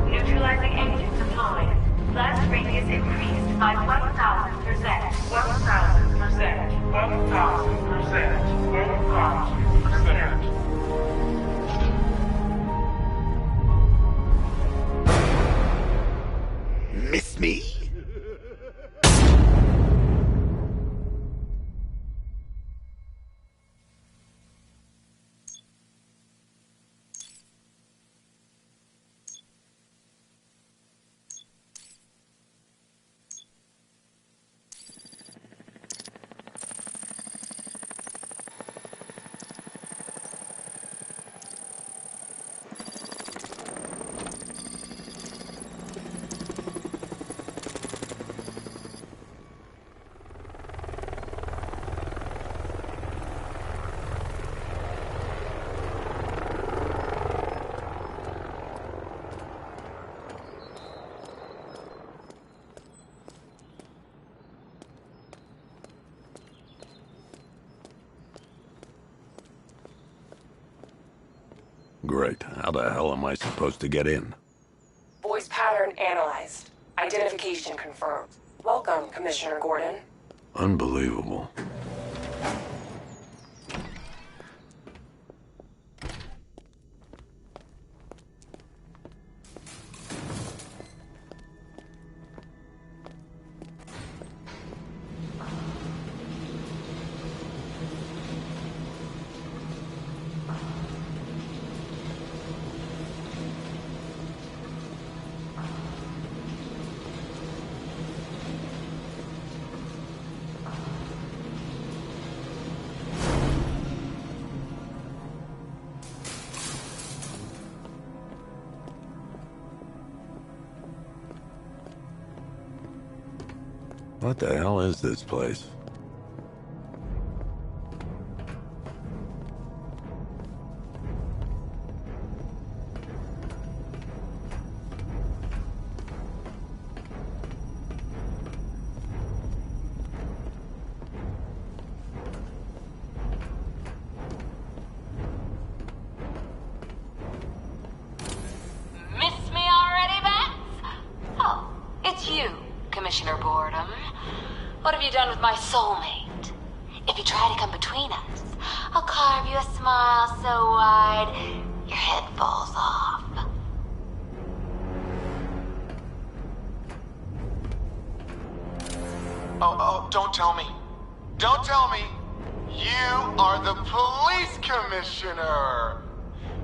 Neutralizing agent deployed. Blast radius increased by 1,000%. 1,000%. 1,000%. 1,000%. Miss me? Great. How the hell am I supposed to get in? Voice pattern analyzed. Identification confirmed. Welcome, Commissioner Gordon. Unbelievable. What the hell is this place? Miss me already, Bats? Oh, it's you, Commissioner Boredom. What have you done with my soulmate? If you try to come between us, I'll carve you a smile so wide your head falls off. Oh, don't tell me. Don't tell me. You are the police commissioner.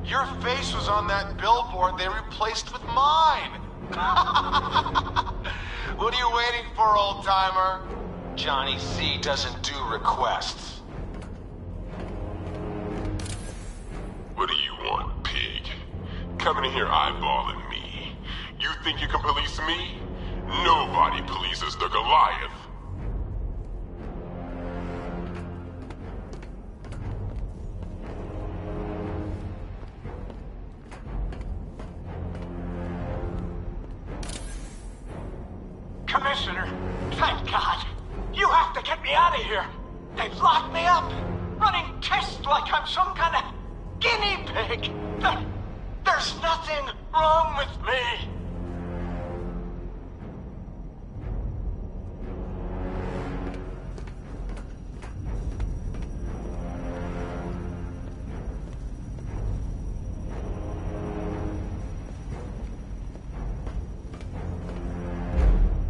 Your face was on that billboard they replaced with mine. What are you waiting for, old-timer? Johnny C doesn't do requests. What do you want, pig? Coming in here eyeballing me. You think you can police me? Nobody polices the Goliath. Commissioner, thank God. You have to get me out of here. They've locked me up, running tests like I'm some kind of guinea pig. There's nothing wrong with me.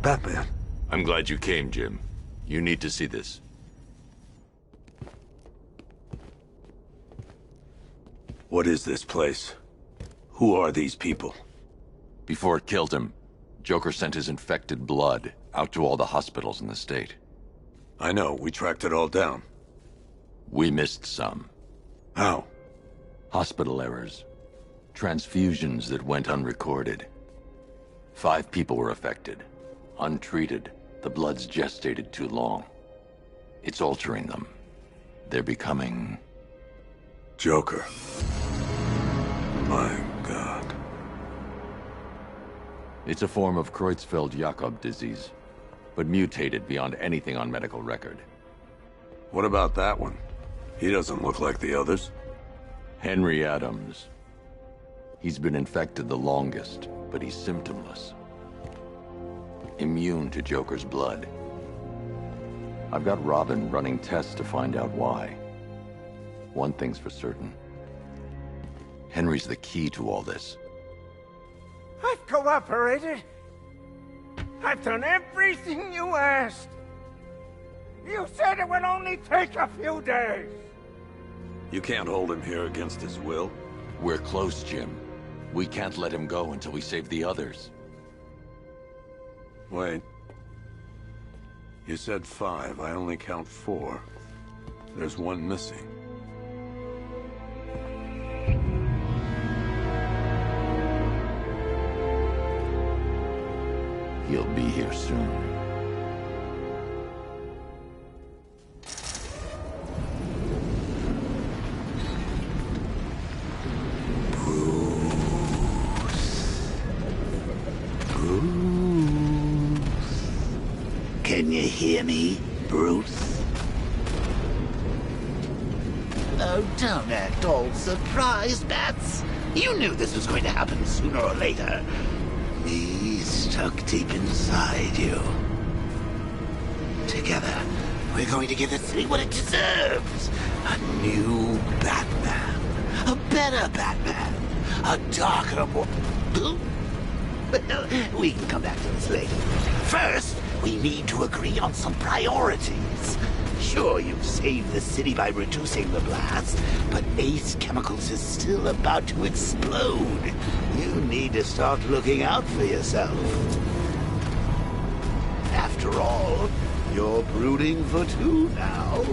Batman. I'm glad you came, Jim. You need to see this. What is this place? Who are these people? Before it killed him, Joker sent his infected blood out to all the hospitals in the state. I know, we tracked it all down. We missed some. How? Hospital errors. Transfusions that went unrecorded. 5 people were affected. Untreated, the blood's gestated too long. It's altering them. They're becoming... Joker. My God. It's a form of Creutzfeldt-Jakob disease, but mutated beyond anything on medical record. What about that one? He doesn't look like the others. Henry Adams. He's been infected the longest, but he's symptomless. Immune to Joker's blood. I've got Robin running tests to find out why. One thing's for certain. Henry's the key to all this. I've cooperated. I've done everything you asked. You said it would only take a few days. You can't hold him here against his will. We're close, Jim. We can't let him go until we save the others. Wait. You said 5. I only count 4. There's one missing. He'll be here soon. Can you hear me, Bruce? Oh, don't act all surprised, Bats. You knew this was going to happen sooner or later. Me stuck deep inside you. Together, we're going to give the city what it deserves. A new Batman. A better Batman. A darker one. Well, we can come back to this later. First, we need to agree on some priorities. Sure, you've saved the city by reducing the blast, but Ace Chemicals is still about to explode. You need to start looking out for yourself. After all, you're brooding for 2 now.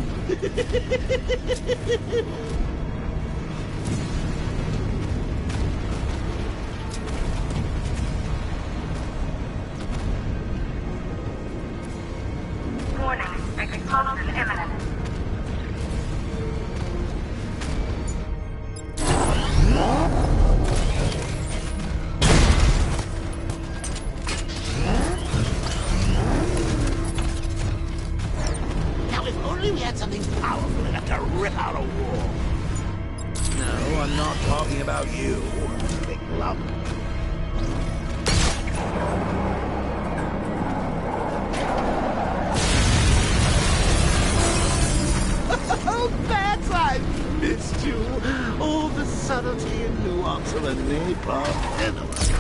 Warning, explosion imminent. Now, if only we had something powerful enough to rip out a wall. No, I'm not talking about you, big lump. Oh, Bats, I've missed you. All the subtlety and nuance of a napalm penitent.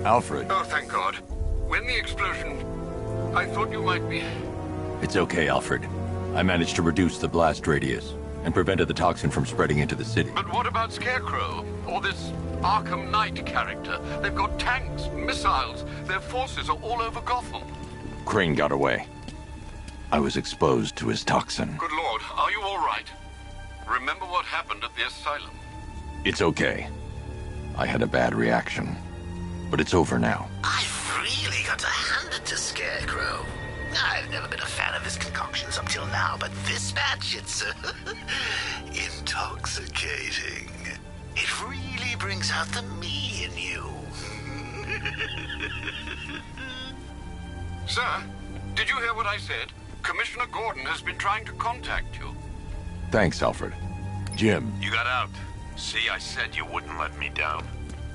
Alfred. Oh, thank God. When the explosion... I thought you might be... It's okay, Alfred. I managed to reduce the blast radius and prevented the toxin from spreading into the city. But what about Scarecrow? Or this Arkham Knight character? They've got tanks, missiles. Their forces are all over Gotham. Crane got away. I was exposed to his toxin. Good Lord, are you all Remember what happened at the asylum? It's okay. I had a bad reaction. But it's over now. I've really got to hand it to Scarecrow. I've never been a fan of his concoctions up till now, but this match, it's intoxicating. It really brings out the me in you. Sir, did you hear what I said? Commissioner Gordon has been trying to contact you. Thanks, Alfred. Jim. You got out. See, I said you wouldn't let me down.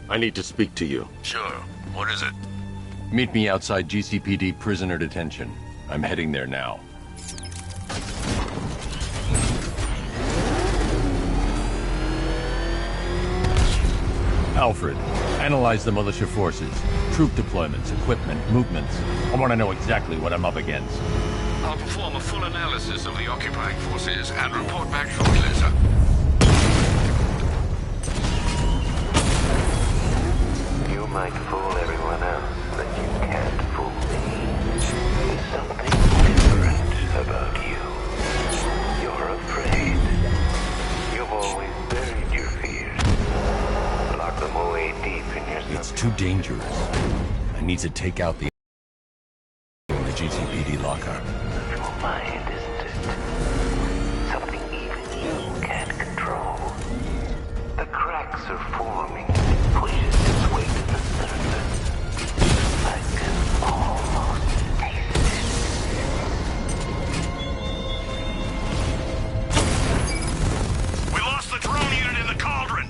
I need to speak to you. Sure. What is it? Meet me outside GCPD prisoner detention. I'm heading there now. Alfred, analyze the militia forces, troop deployments, equipment, movements. I want to know exactly what I'm up against. I'll perform a full analysis of the occupying forces and report back shortly, sir. You might fool everyone else, but you can't fool me. There's something different about you. You're afraid. You've always buried your fears. Lock them away deep in yourself. It's too dangerous. I need to take out the GCPD lockup. Your mind, isn't it? Something even you can't control. The cracks are forming. It pushes its way to the surface. I can almost taste it. We lost the drone unit in the cauldron!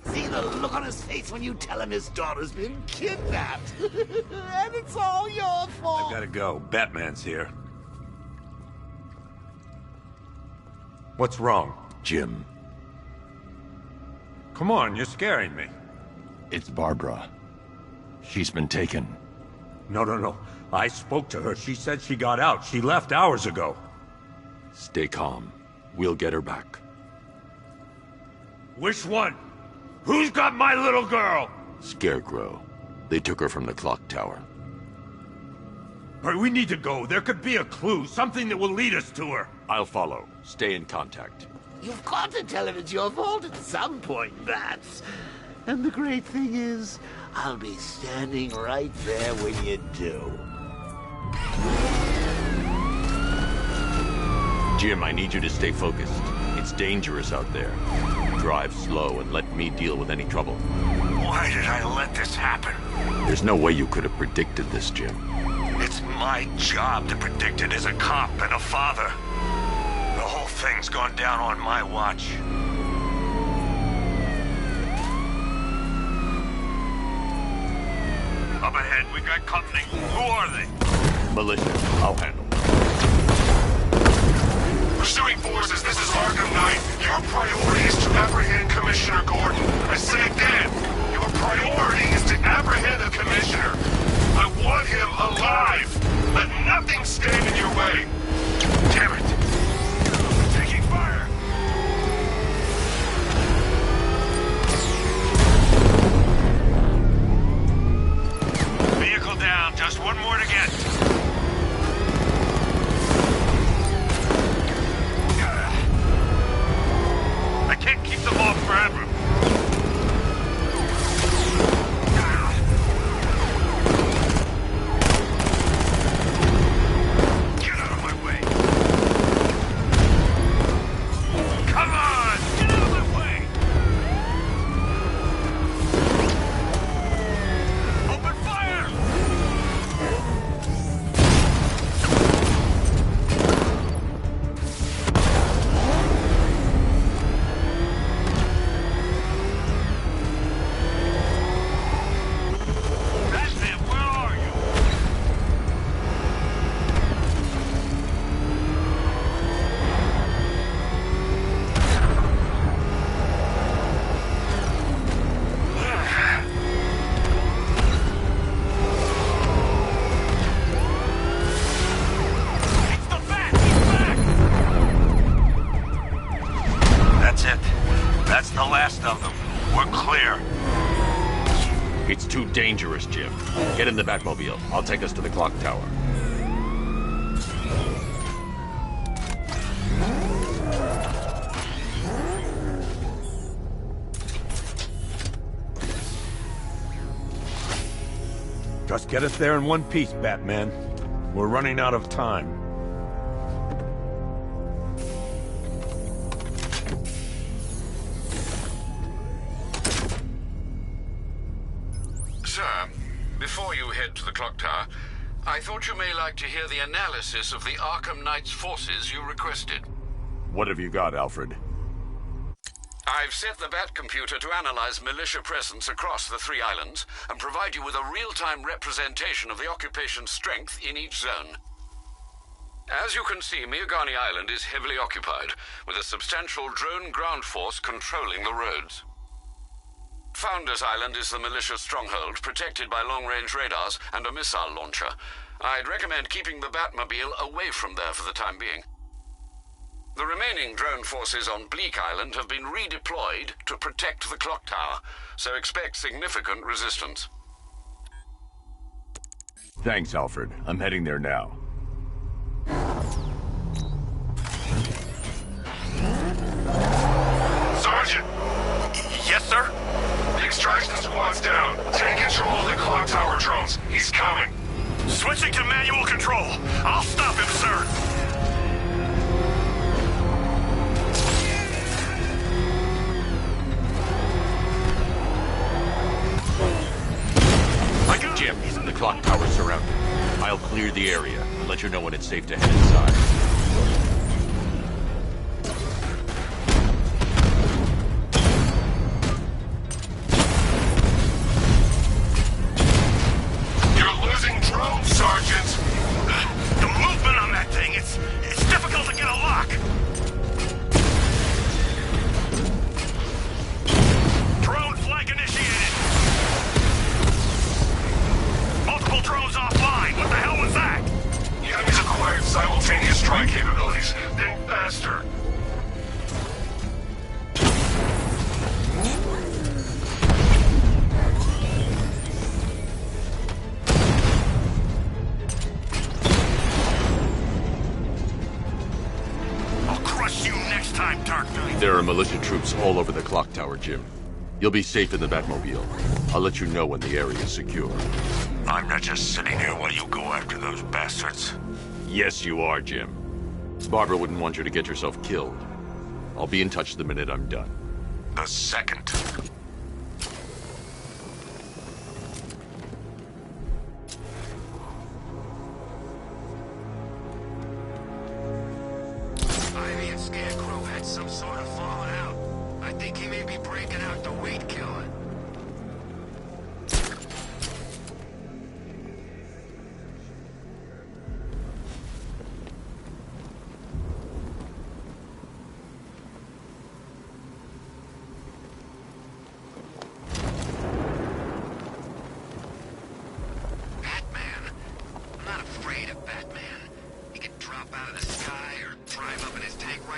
See the look on his face when you tell him his daughter's been kidnapped. And it's all your fault. I gotta go. Batman's here. What's wrong? Jim. Come on, you're scaring me. It's Barbara. She's been taken. No. I spoke to her. She said she got out. She left hours ago. Stay calm. We'll get her back. Which one? Who's got my little girl? Scarecrow. They took her from the clock tower. All right, we need to go. There could be a clue, something that will lead us to her. I'll follow. Stay in contact. You've got to tell him it's your fault at some point, Bats. And the great thing is, I'll be standing right there when you do. Jim, I need you to stay focused. It's dangerous out there. Drive slow and let me deal with any trouble. Why did I let this happen? There's no way you could have predicted this, Jim. It's my job to predict it as a cop and a father. The whole thing's gone down on my watch. Up ahead, we got company. Who are they? Militia. I'll handle. Pursuing forces, this is Arkham Knight. Your priority is to apprehend Commissioner Gordon. I say again, your priority is to apprehend the Commissioner. I want him alive. Let nothing stand in your way. Damn it. Taking fire. Vehicle down. Just one more to get. I can't keep them off forever. Get out of my way. Come on! Get out of my way! Open fire! Batman, where are you? That's it. That's the last of them. We're clear. It's too dangerous, Jim. Get in the Batmobile. I'll take us to the clock tower. Just get us there in one piece, Batman. We're running out of time. Sir, before you head to the clock tower, I thought you may like to hear the analysis of the Arkham Knight's forces you requested. What have you got, Alfred? I've set the Bat computer to analyze militia presence across the 3 islands and provide you with a real-time representation of the occupation's strength in each zone. As you can see, Miagani Island is heavily occupied, with a substantial drone ground force controlling the roads. Founders Island is the militia stronghold, protected by long-range radars and a missile launcher. I'd recommend keeping the Batmobile away from there for the time being. The remaining drone forces on Bleak Island have been redeployed to protect the clock tower, so expect significant resistance. Thanks, Alfred. I'm heading there now. Sergeant! Yes, sir? The extraction squad's down. Take control of the clock tower drones. He's coming. Switching to manual control. I'll stop him, sir. Jim, the clock tower's surrounded. I'll clear the area and let you know when it's safe to head inside. You're losing drones, Sergeant! The movement on that thing, it's difficult to get a lock. Drone flag initiated. Multiple drones offline. What the hell was that? The enemy's acquired simultaneous strike capabilities. Think faster. I'll crush you next time, Dark Knight. There are militia troops all over the clock tower, Jim. You'll be safe in the Batmobile. I'll let you know when the area is secure. I'm not just sitting here while you go after those bastards. Yes, you are, Jim. Barbara wouldn't want you to get yourself killed. I'll be in touch the minute I'm done. The second. Ivy and Scarecrow had some sort of falling out. I think he may be breaking out the weed killer.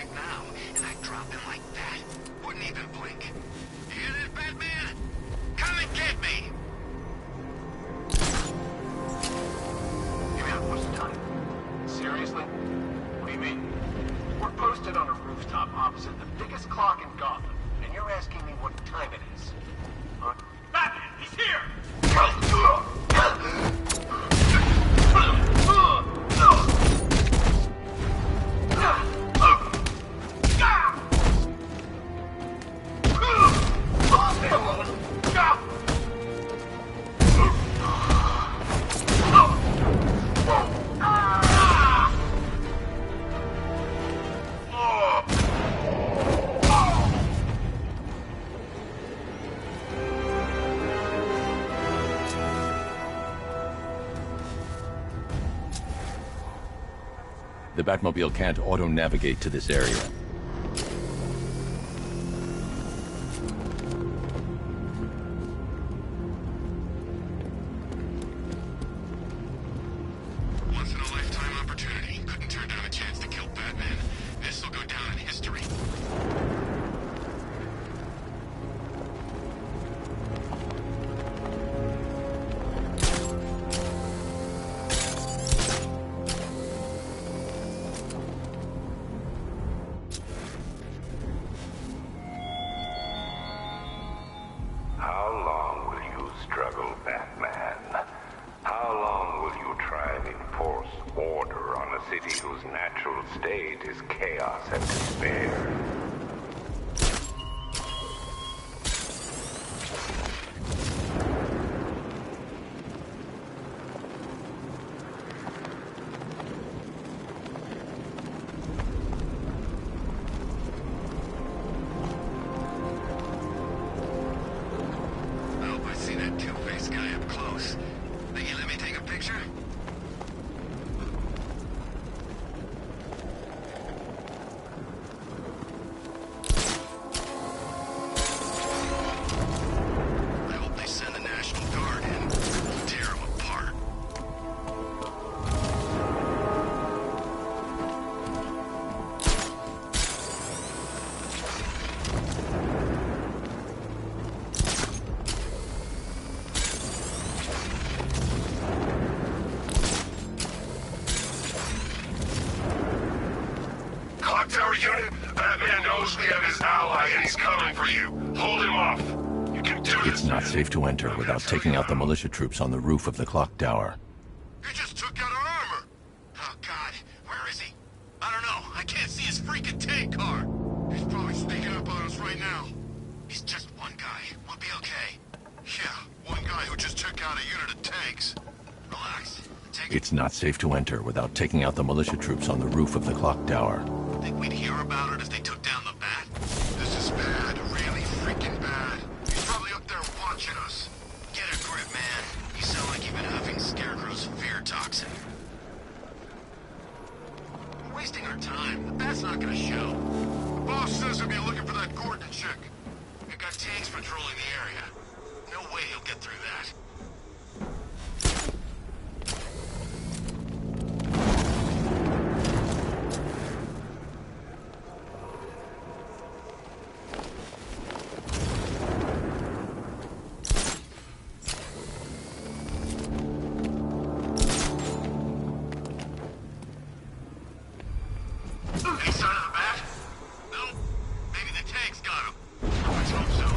right now, and I'd drop him like that. Wouldn't even blink. You hear this, Batman? Come and get me! You mean, what's the time? Seriously? What do you mean? We're posted on a rooftop opposite the biggest clock in Gotham, and you're asking me what time it is. Huh? Batman, he's here! The Batmobile can't auto-navigate to this area. Once-in-a-lifetime opportunity. Couldn't turn down a chance to kill Batman. This will go down in history. How long will you struggle, Batman? How long will you try and enforce order on a city whose natural state is chaos and despair? I hope I see that two-faced guy up close. Think you let me take a picture? I hope they send the National Guard in. Tear them apart. Clock Tower unit, Batman knows we have his ally and he's coming for you. Hold him off. You can do It's not safe to enter without taking out the militia troops on the roof of the clock tower. He just took out our armor. Oh, God. Where is he? I don't know. I can't see his freaking tank car. He's probably sneaking up on us right now. He's just one guy. We'll be okay. Yeah, one guy who just took out a unit of tanks. Relax. It's not safe to enter without taking out the militia troops on the roof of the clock tower. Think we'd hear about it if they took down the Bat? This is bad. Really freaking bad. He's probably up there watching us. Get a grip, man. You sound like you've been huffing Scarecrow's fear toxin. We're wasting our time. The Bat's not gonna show. The boss says he'll be looking for that Gordon chick. We've got tanks patrolling the area. No way he'll get through that. Any sign of the Bat? No. Maybe the tanks got him. Let's hope so.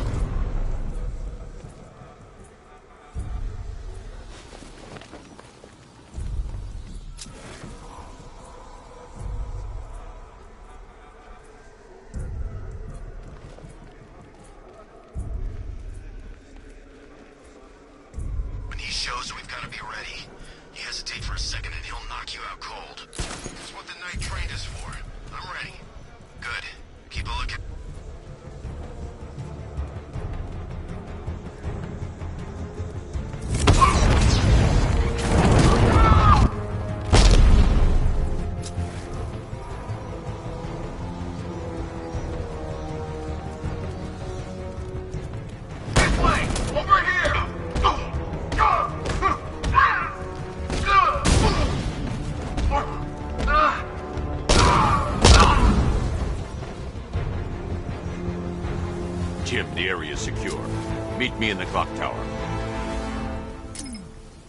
Jim, the area is secure. Meet me in the clock tower.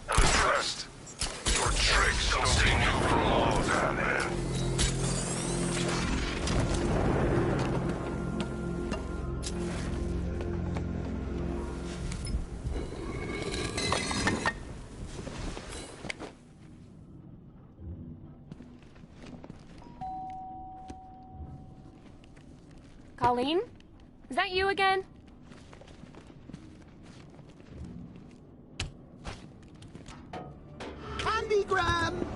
Trust. Your tricks don't seem you from all down there. Colleen? Is that you again? Candygram!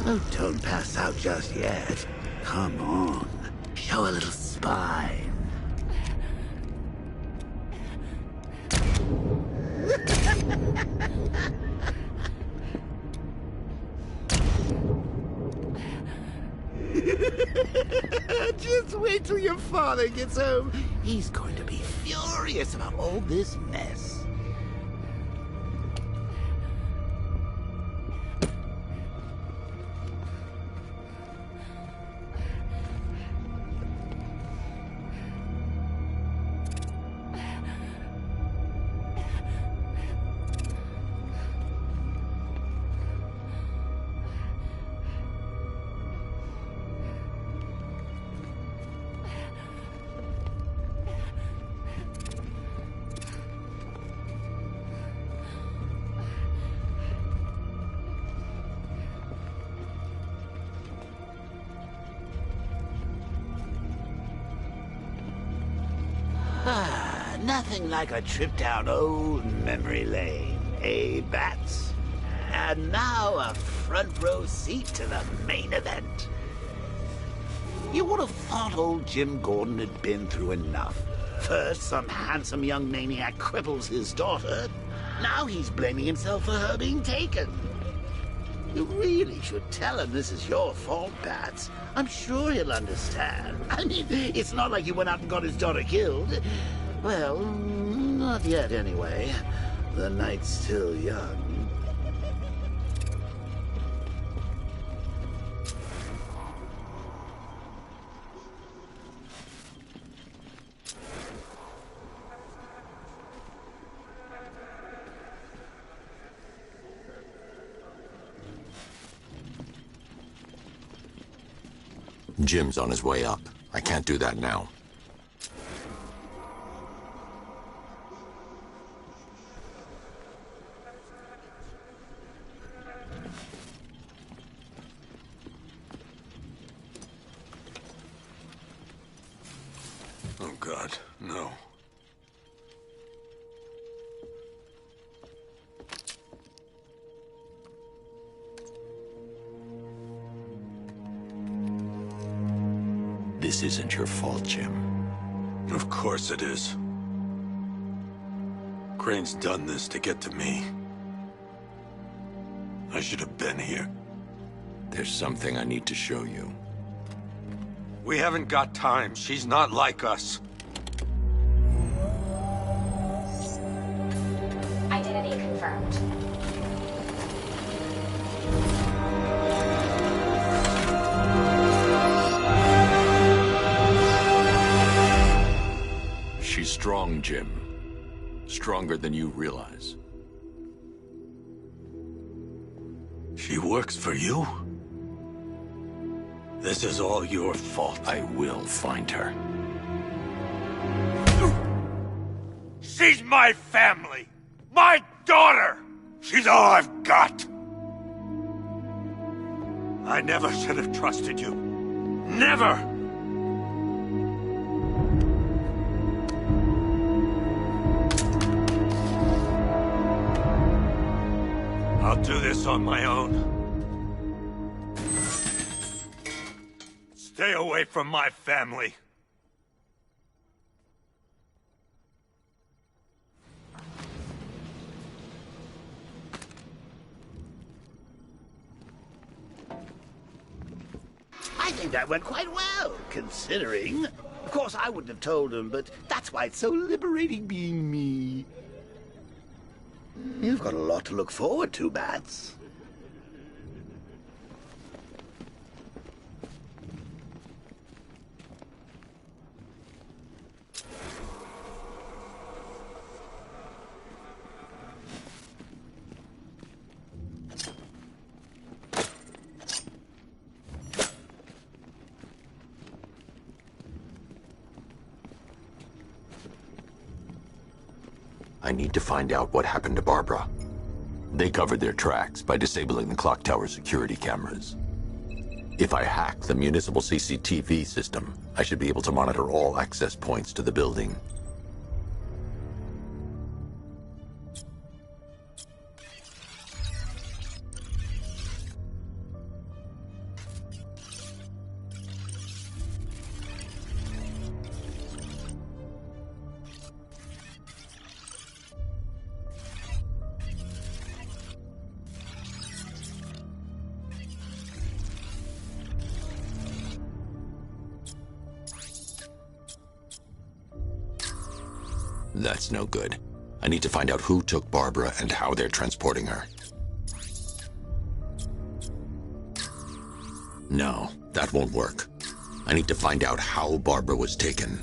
Oh, don't pass out just yet. Come on. Show a little spine. Just wait till your father gets home. He's going to be furious about all this mess. Nothing like a trip down old memory lane, eh, Bats? And now a front row seat to the main event. You would have thought old Jim Gordon had been through enough. First, some handsome young maniac cripples his daughter. Now he's blaming himself for her being taken. You really should tell him this is your fault, Bats. I'm sure he'll understand. I mean, it's not like you went out and got his daughter killed. Well, not yet anyway. The night's still young. Jim's on his way up. I can't do that now. Oh, God, no. This isn't your fault, Jim. Of course it is. Crane's done this to get to me. I should have been here. There's something I need to show you. We haven't got time. She's not like us. Identity confirmed. She's strong, Jim. Stronger than you realize. She works for you? This is all your fault. I will find her. She's my family! My daughter! She's all I've got! I never should have trusted you. Never! I'll do this on my own. Stay away from my family. I think that went quite well, considering. Of course, I wouldn't have told him, but that's why it's so liberating being me. You've got a lot to look forward to, Bats. I need to find out what happened to Barbara. They covered their tracks by disabling the clock tower security cameras. If I hack the municipal CCTV system, I should be able to monitor all access points to the building. That's no good. I need to find out who took Barbara and how they're transporting her. No, that won't work. I need to find out how Barbara was taken.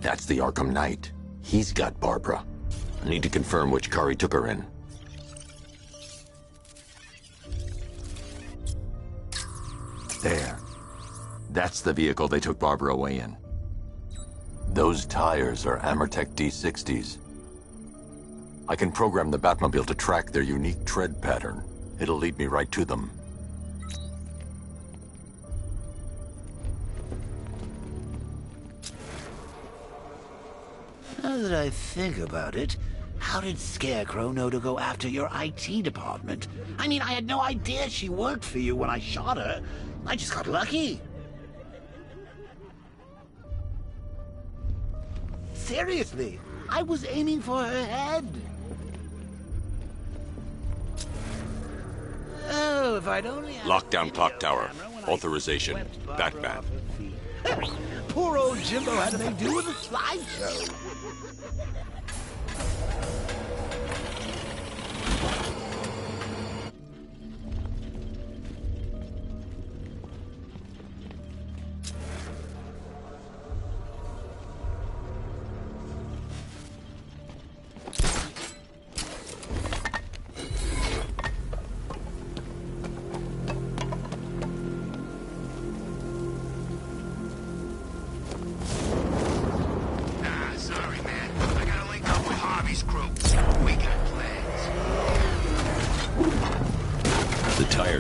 That's the Arkham Knight. He's got Barbara. I need to confirm which car he took her in. There. That's the vehicle they took Barbara away in. Those tires are Amertech D60s. I can program the Batmobile to track their unique tread pattern. It'll lead me right to them. Now that I think about it, how did Scarecrow know to go after your IT department? I mean, I had no idea she worked for you when I shot her. I just got lucky. Seriously, I was aiming for her head. Oh, if I'd only had Lockdown clock tower. Authorization. Batman. Poor old Jimbo had to make do with a slideshow.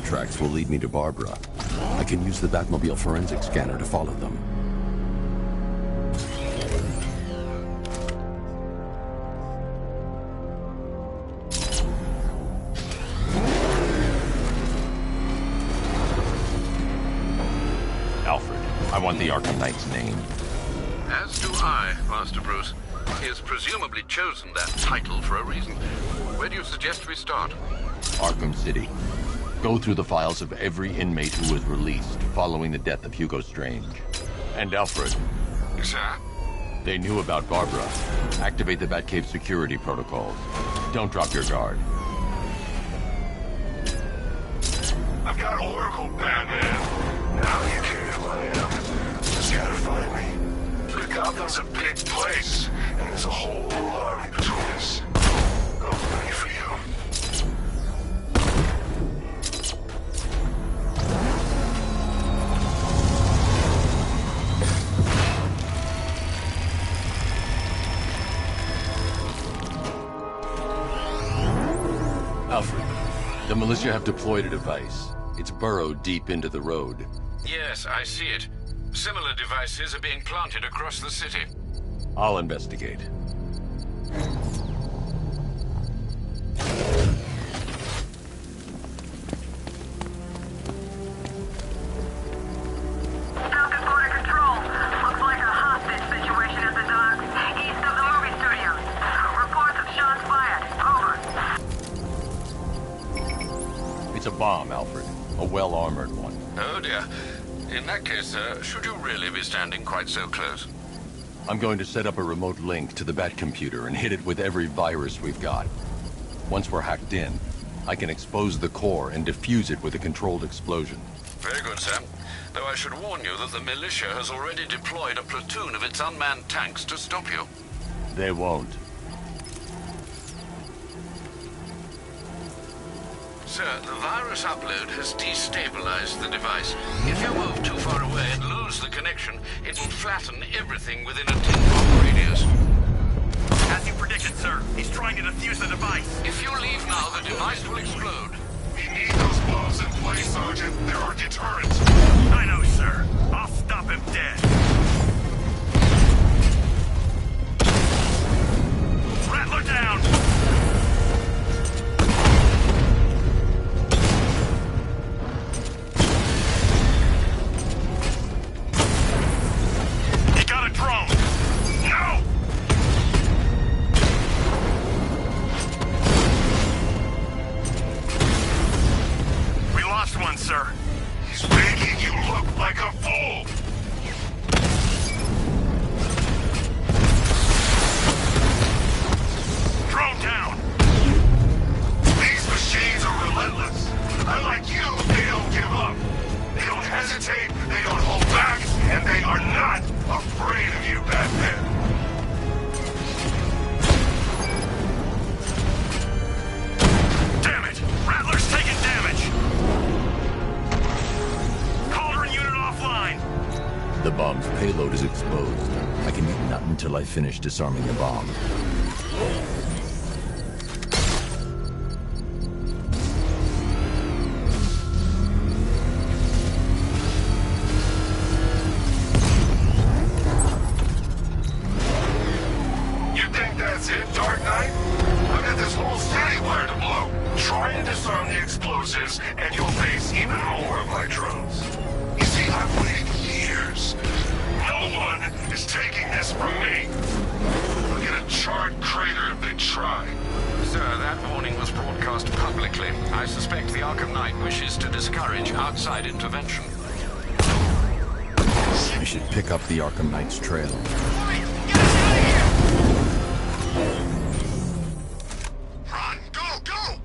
Tracks will lead me to Barbara. I can use the Batmobile forensic scanner to follow them. Alfred, I want the Arkham Knight's name. As do I, Master Bruce. He has presumably chosen that title for a reason. Where do you suggest we start? Arkham City. Go through the files of every inmate who was released following the death of Hugo Strange. And Alfred. Sir? They knew about Barbara. Activate the Batcave security protocols. Don't drop your guard. I've got Oracle, Batman. Now you care who I am. Just gotta find me. Gotham's a big place, and there's a whole army between us. I'm ready for you. Alfred, the militia have deployed a device. It's burrowed deep into the road. Yes, I see it. Similar devices are being planted across the city. I'll investigate. It's a bomb, Alfred. A well-armored one. Oh dear. In that case, should you really be standing quite so close? I'm going to set up a remote link to the Bat computer and hit it with every virus we've got. Once we're hacked in, I can expose the core and defuse it with a controlled explosion. Very good, Sam. Though I should warn you that the militia has already deployed a platoon of its unmanned tanks to stop you. They won't. Sir, the virus upload has destabilized the device. If you move too far away and lose the connection, it will flatten everything within a 10-block radius. As you predicted, sir. He's trying to defuse the device. If you leave now, the device will explode. We need those bombs in place, Sergeant. They're our deterrent. I know, sir. I'll stop him dead. Rattler down! He got a drone! No! We lost one, sir. He's making you look like a fool! Drone down! These machines are relentless. Unlike you, they don't give up. They don't hesitate, they don't hold back, and they are not afraid of you, Batman. Damn it! Rattler's taking damage! Cauldron unit offline! The bomb's payload is exposed. I can eat nothing until I finish disarming the bomb. You think that's it, Dark Knight? I've got this whole city wired to blow. Try and disarm the explosives, and you'll face even more of my drones. You see, I've waited years. No one is taking this from me. We'll get a charred crater if they try. Sir, that warning was broadcast publicly. I suspect the Arkham Knight wishes to discourage outside intervention. I should pick up the Arkham Knight's trail. Run! Go! Go!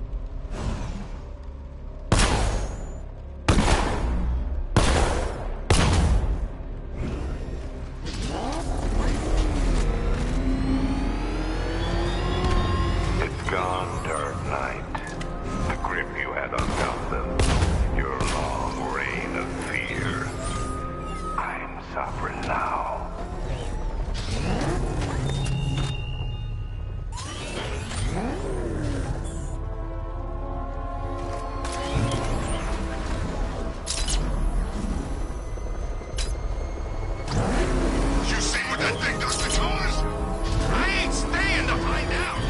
It's gone, Dark Knight. The grip you had on Gotham. Your long reign of fear. I'm sovereign now. You see what that thing does to cars? I ain't staying to find out.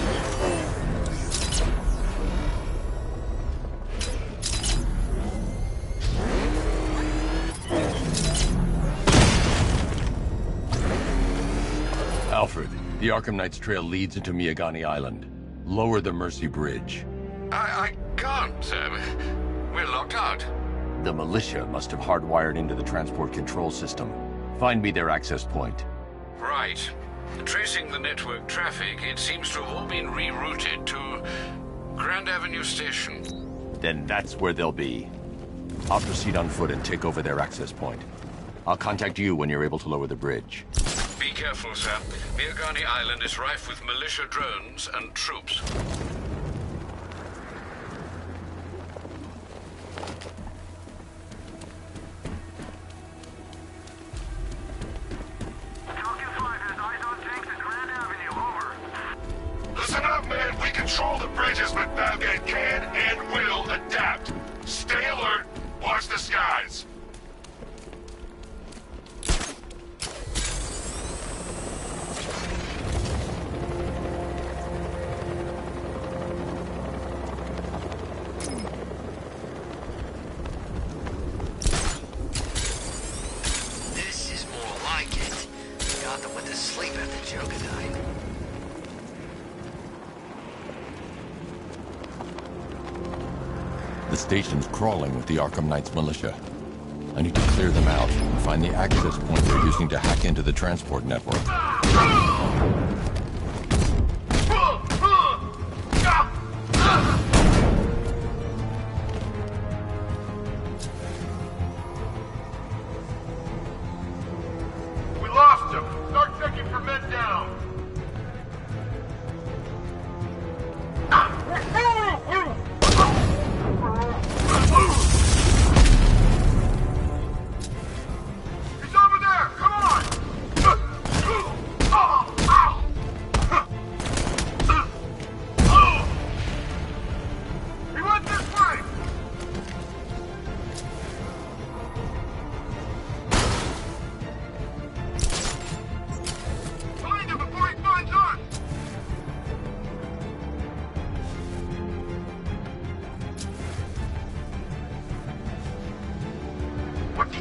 Alfred, the Arkham Knight's trail leads into Miagani Island. Lower the Mercy Bridge. I can't, sir. We're locked out. The militia must have hardwired into the transport control system. Find me their access point. Right. Tracing the network traffic, it seems to have all been rerouted to Grand Avenue Station. Then that's where they'll be. I'll proceed on foot and take over their access point. I'll contact you when you're able to lower the bridge. Be careful, sir. Miagani Island is rife with militia drones and troops. Listen up, man. We control the bridges, but Batman can and will adapt. Stay alert. Watch the skies. This is more like it. Gotham went to sleep after Joker died. The station's crawling with the Arkham Knight's militia. I need to clear them out and find the access point they're using to hack into the transport network.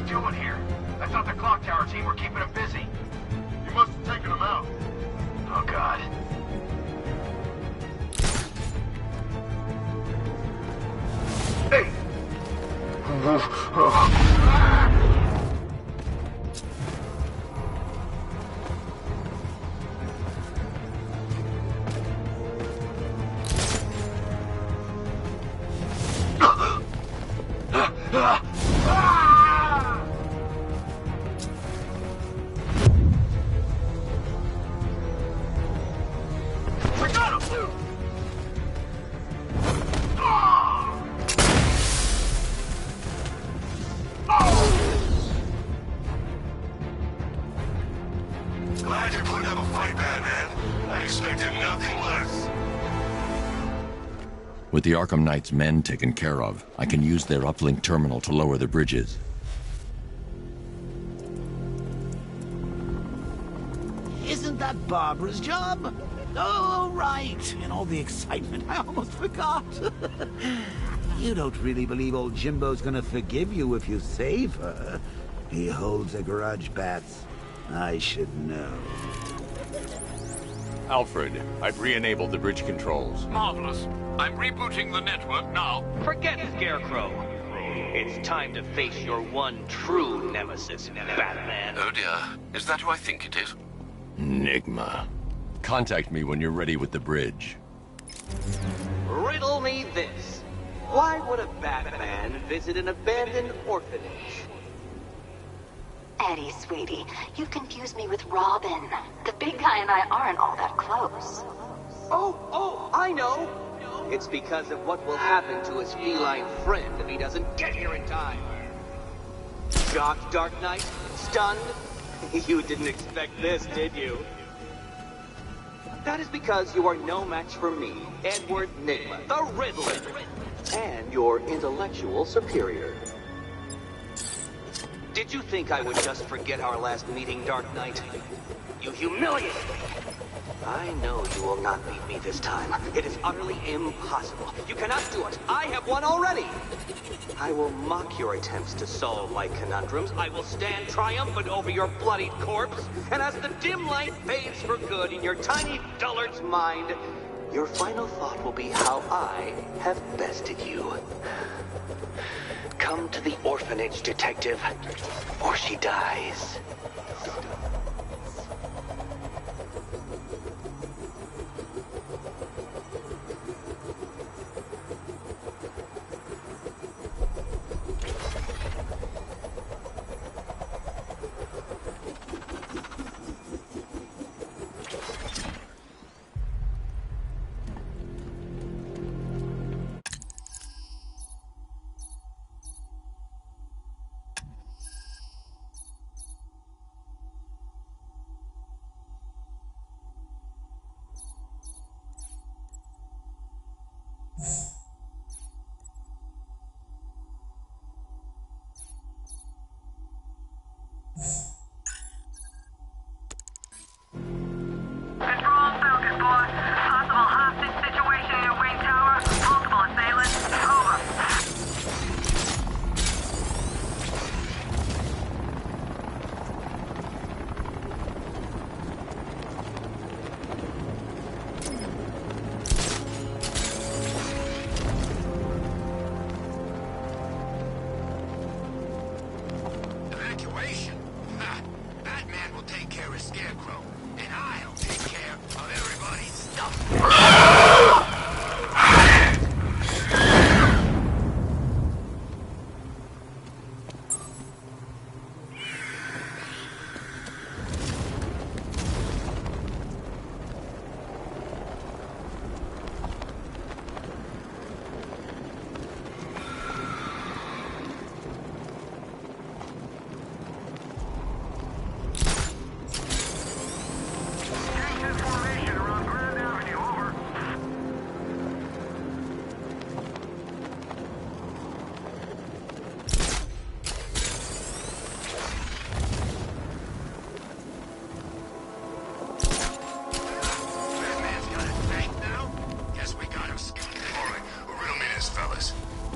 doing here? I thought the clock tower team were keeping him busy. You must have taken him out. Oh, God. Hey! I got him! Glad you're putting up a fight, Batman. I expected nothing less. With the Arkham Knight's men taken care of, I can use their uplink terminal to lower the bridges. Isn't that Barbara's job? Oh, right. In all the excitement, I almost forgot. You don't really believe old Jimbo's gonna forgive you if you save her. He holds a grudge, Bats. I should know. Alfred, I've re-enabled the bridge controls. Marvelous. I'm rebooting the network now. Forget Scarecrow. It's time to face your one true nemesis, Batman. Oh dear. Is that who I think it is? Enigma. Contact me when you're ready with the bridge. Riddle me this. Why would a Batman visit an abandoned orphanage? Eddie, sweetie, you confused me with Robin. The big guy and I aren't all that close. Oh, I know. It's because of what will happen to his feline friend if he doesn't get here in time. Shocked, Dark Knight? Stunned? You didn't expect this, did you? That is because you are no match for me, Edward Nigma, the Riddler, and your intellectual superior. Did you think I would just forget our last meeting, Dark Knight? You humiliated me! I know you will not beat me this time. It is utterly impossible. You cannot do it. I have won already. I will mock your attempts to solve my conundrums. I will stand triumphant over your bloodied corpse. And as the dim light fades for good in your tiny dullard's mind, your final thought will be how I have bested you. Come to the orphanage, detective, or she dies.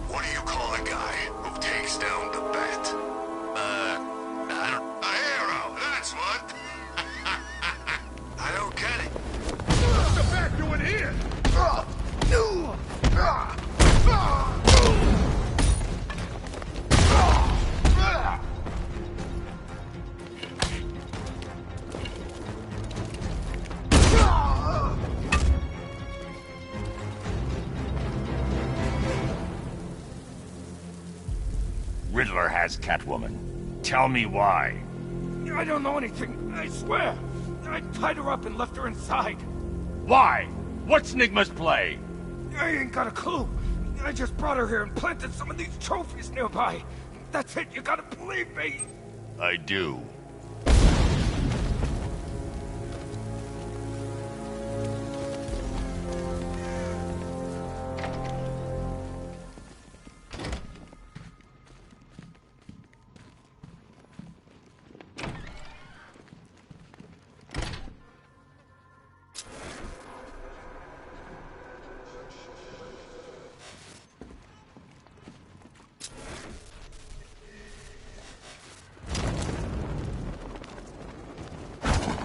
What do you call a guy who takes down the bat? Riddler has Catwoman. Tell me why. I don't know anything, I swear. I tied her up and left her inside. Why? What's Nigma's play? I ain't got a clue. I just brought her here and planted some of these trophies nearby. That's it, you gotta believe me. I do.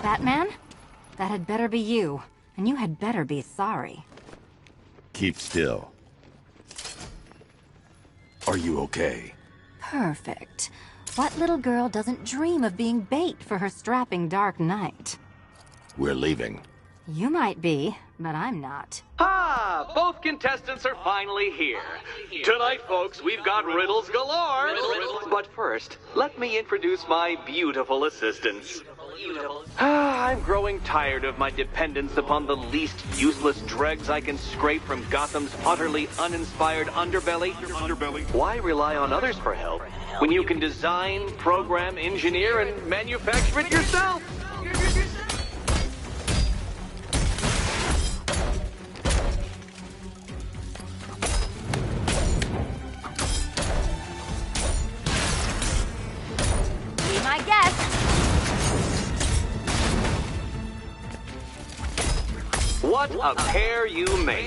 Batman? That had better be you. And you had better be sorry. Keep still. Are you okay? Perfect. What little girl doesn't dream of being bait for her strapping Dark Knight? We're leaving. You might be, but I'm not. Ah, both contestants are finally here. Tonight, folks, we've got riddles galore. But first, let me introduce my beautiful assistants. I'm growing tired of my dependence upon the least useless dregs I can scrape from Gotham's utterly uninspired underbelly. Why rely on others for help when you can design, program, engineer, and manufacture it yourself? Be my guest. What a pair you make.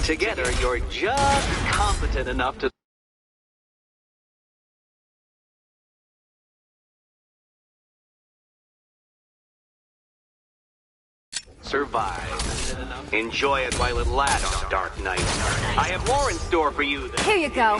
Together, you're just competent enough to survive. Enjoy it while it lasts, Dark Knight. I have more in store for you than Here you go.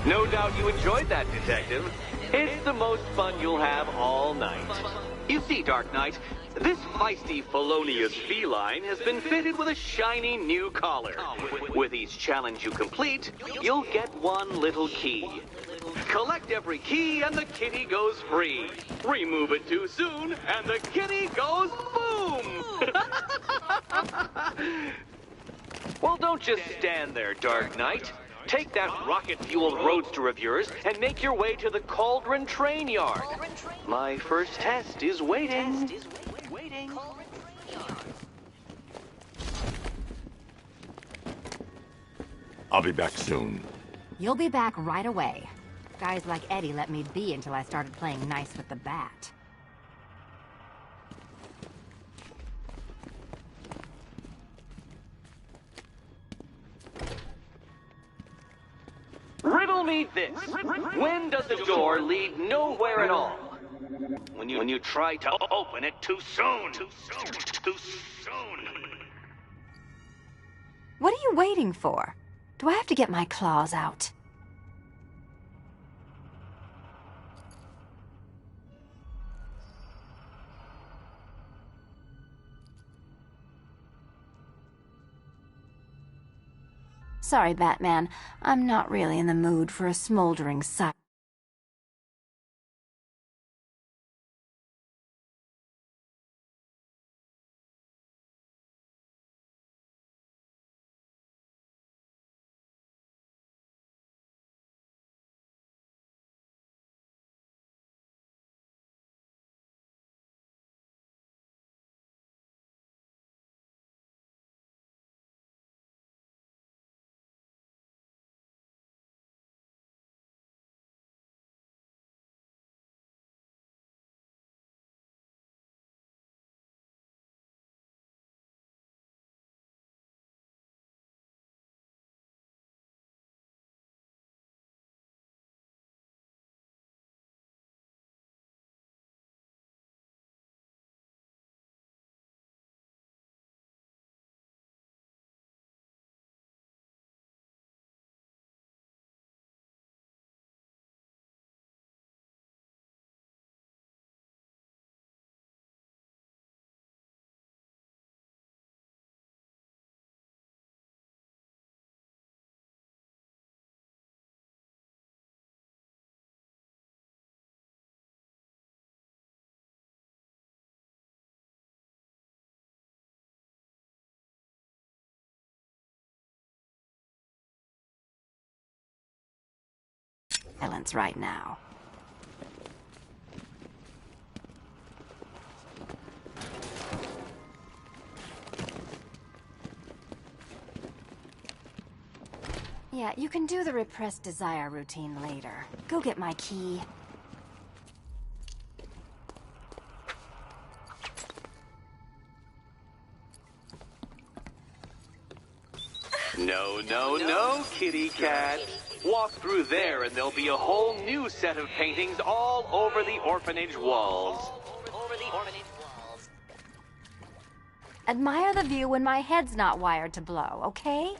No doubt you enjoyed that, Detective. It's the most fun you'll have all night. You see, Dark Knight, this feisty, felonious feline has been fitted with a shiny new collar. With each challenge you complete, you'll get one little key. Collect every key and the kitty goes free. Remove it too soon and the kitty goes boom! Well, don't just stand there, Dark Knight. Take that rocket-fueled roadster of yours and make your way to the Cauldron Train Yard. My first test is waiting. I'll be back soon. You'll be back right away. Guys like Eddie let me be until I started playing nice with the bat. Riddle me this. When does the door lead nowhere at all? When you try to open it too soon. Too soon. What are you waiting for? Do I have to get my claws out? Sorry, Batman. I'm not really in the mood for a smoldering sight. violence right now. Yeah, you can do the repressed desire routine later. Go get my key. No, no, no, kitty cat. Walk through there and there'll be a whole new set of paintings all over the orphanage walls. Admire the view when my head's not wired to blow, okay?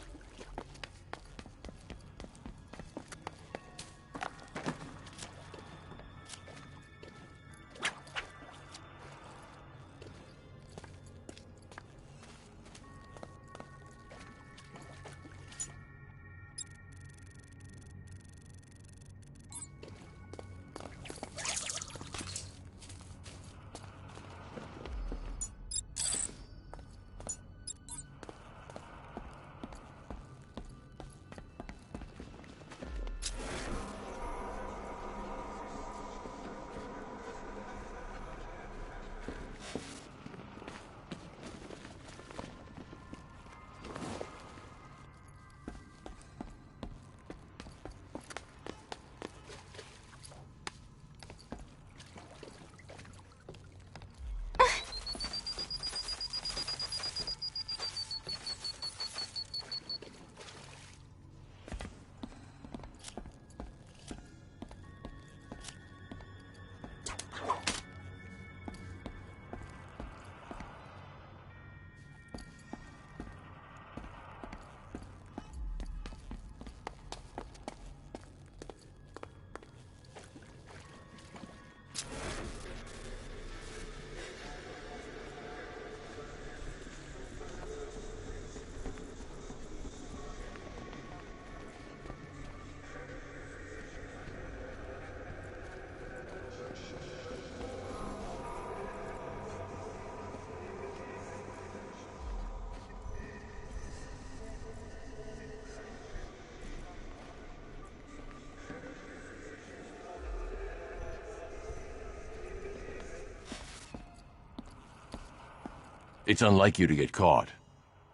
It's unlike you to get caught.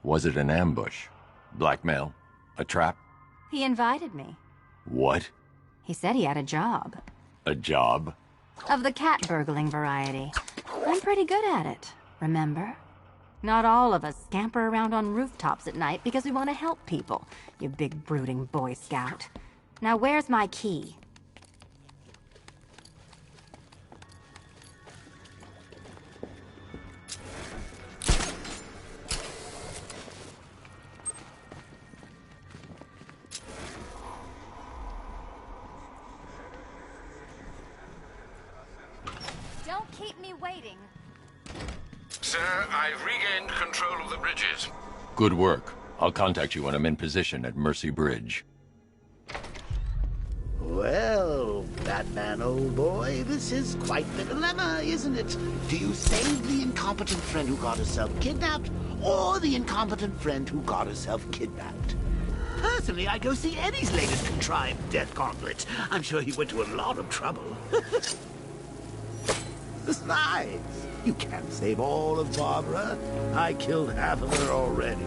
Was it an ambush? Blackmail? A trap? He invited me. What? He said he had a job. A job? Of the cat burgling variety. I'm pretty good at it, remember? Not all of us scamper around on rooftops at night because we want to help people, you big brooding Boy Scout. Now where's my key? Don't keep me waiting. Sir, I've regained control of the bridges. Good work. I'll contact you when I'm in position at Mercy Bridge. Well, Batman, old boy, this is quite the dilemma, isn't it? Do you save the incompetent friend who got herself kidnapped, or the incompetent friend who got herself kidnapped? Personally, I'd go see Eddie's latest contrived death gauntlet. I'm sure he went to a lot of trouble. Besides, you can't save all of Barbara. I killed half of her already.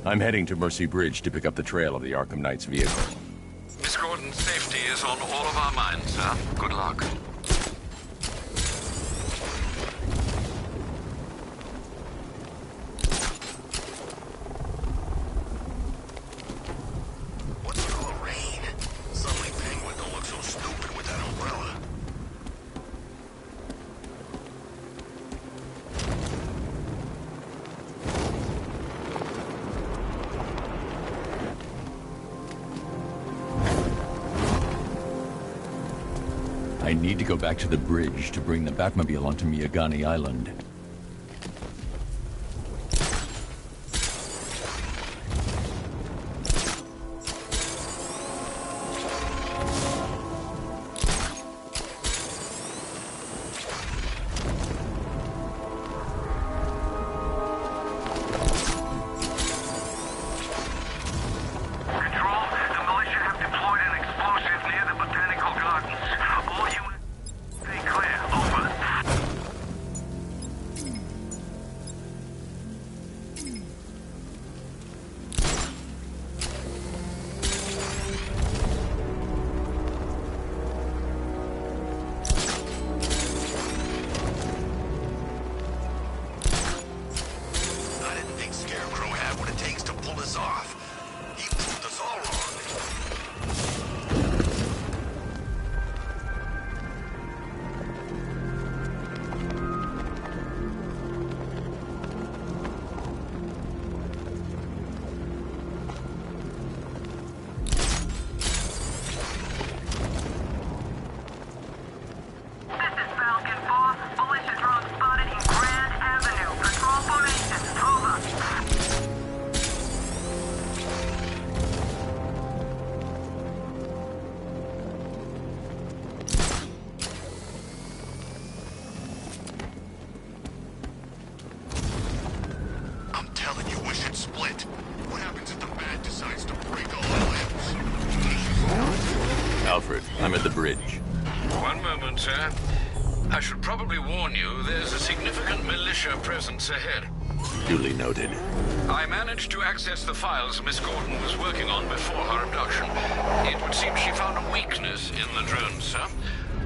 I'm heading to Mercy Bridge to pick up the trail of the Arkham Knight's vehicle. Miss Gordon's safety is on all of our minds, sir. Good luck. What's with all the rain? Suddenly Penguin don't look so stupid with that umbrella. I need to go back to the bridge to bring the Batmobile onto Miyagani Island. is off. He proved us all wrong. Alfred, I'm at the bridge. One moment, sir. I should probably warn you, there's a significant militia presence ahead. Duly noted. I managed to access the files Miss Gordon was working on before her abduction. It would seem she found a weakness in the drones, sir.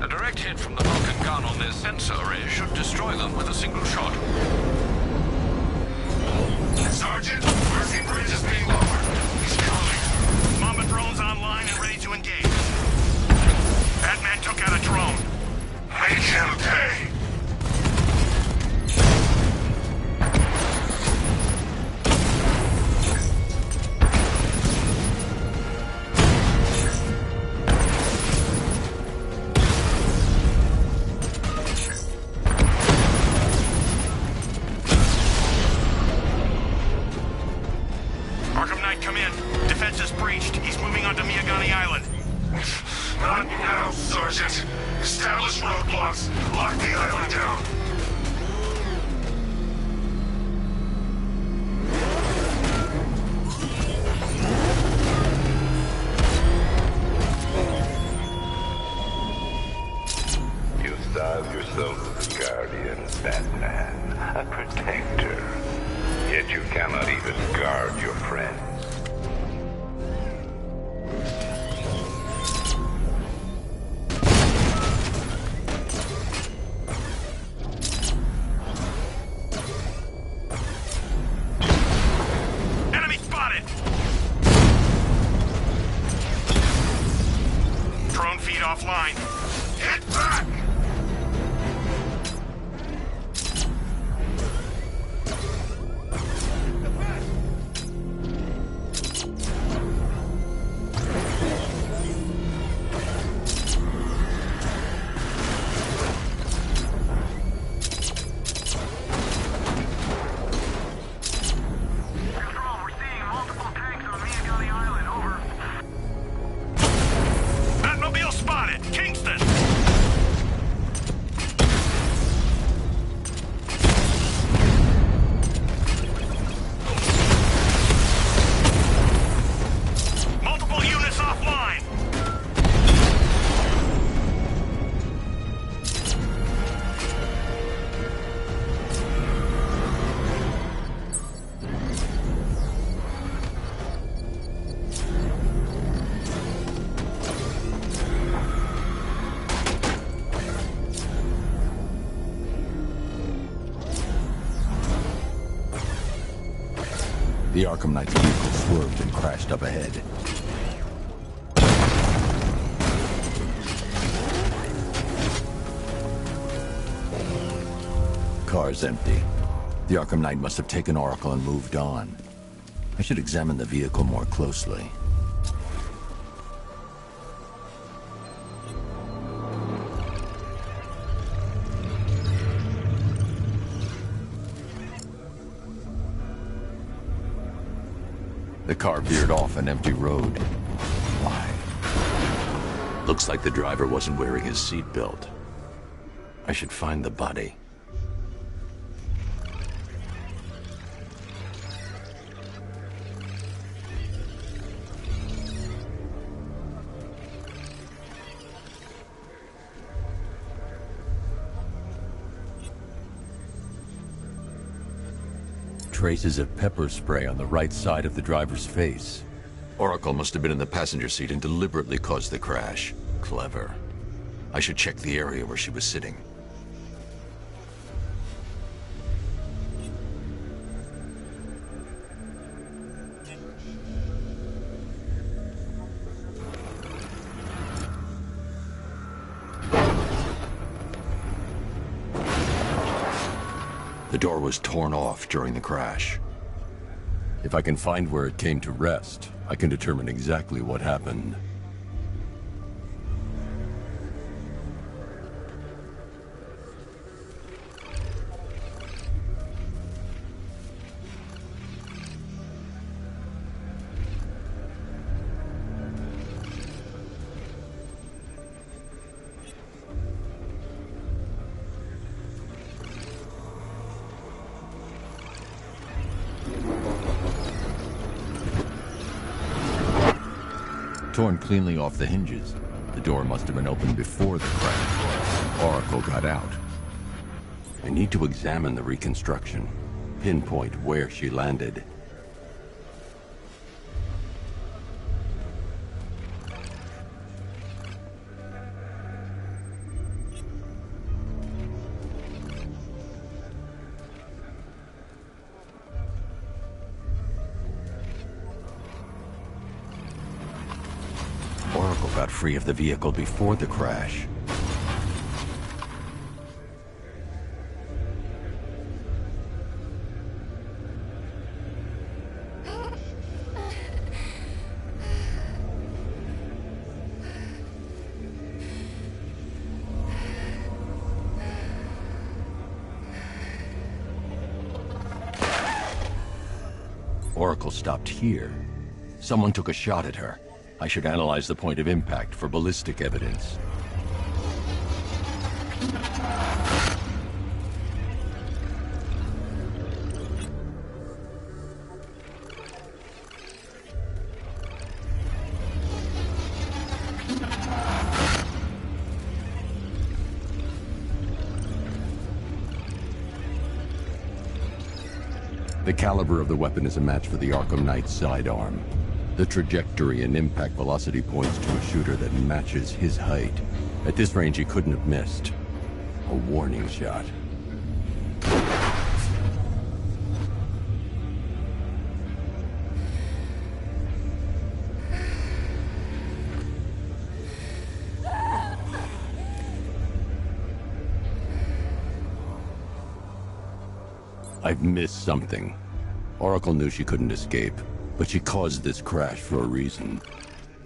A direct hit from the Vulcan gun on their sensor array should destroy them with a single shot. Sergeant, Mercy Bridge is being lowered. He's coming. Mamba drone's online and ready to engage. Batman took out a drone. Make him pay. Arkham Knight, come in. Defense is breached. He's moving onto Miyagani Island. Not now, Sergeant. Establish roadblocks. Lock the island down. You style yourself as a guardian, Batman, a protector. Yet you cannot even guard your friends. Enemy spotted! Drone feed offline. Hit back! Batmobile spotted! Kingston! Multiple units offline! The Arkham Knight's vehicle swerved and crashed up ahead. Car's empty. The Arkham Knight must have taken Oracle and moved on. I should examine the vehicle more closely. The car veered off an empty road. Why? Looks like the driver wasn't wearing his seatbelt. I should find the body. Traces of pepper spray on the right side of the driver's face. Oracle must have been in the passenger seat and deliberately caused the crash. Clever. I should check the area where she was sitting. The door was torn off during the crash. If I can find where it came to rest, I can determine exactly what happened. Torn cleanly off the hinges. The door must have been opened before the crash. Oracle got out. I need to examine the reconstruction, pinpoint where she landed. Oracle got free of the vehicle before the crash. Oracle stopped here. Someone took a shot at her. I should analyze the point of impact for ballistic evidence. The caliber of the weapon is a match for the Arkham Knight's sidearm. The trajectory and impact velocity points to a shooter that matches his height. At this range, he couldn't have missed. A warning shot. I've missed something. Oracle knew she couldn't escape, but she caused this crash for a reason.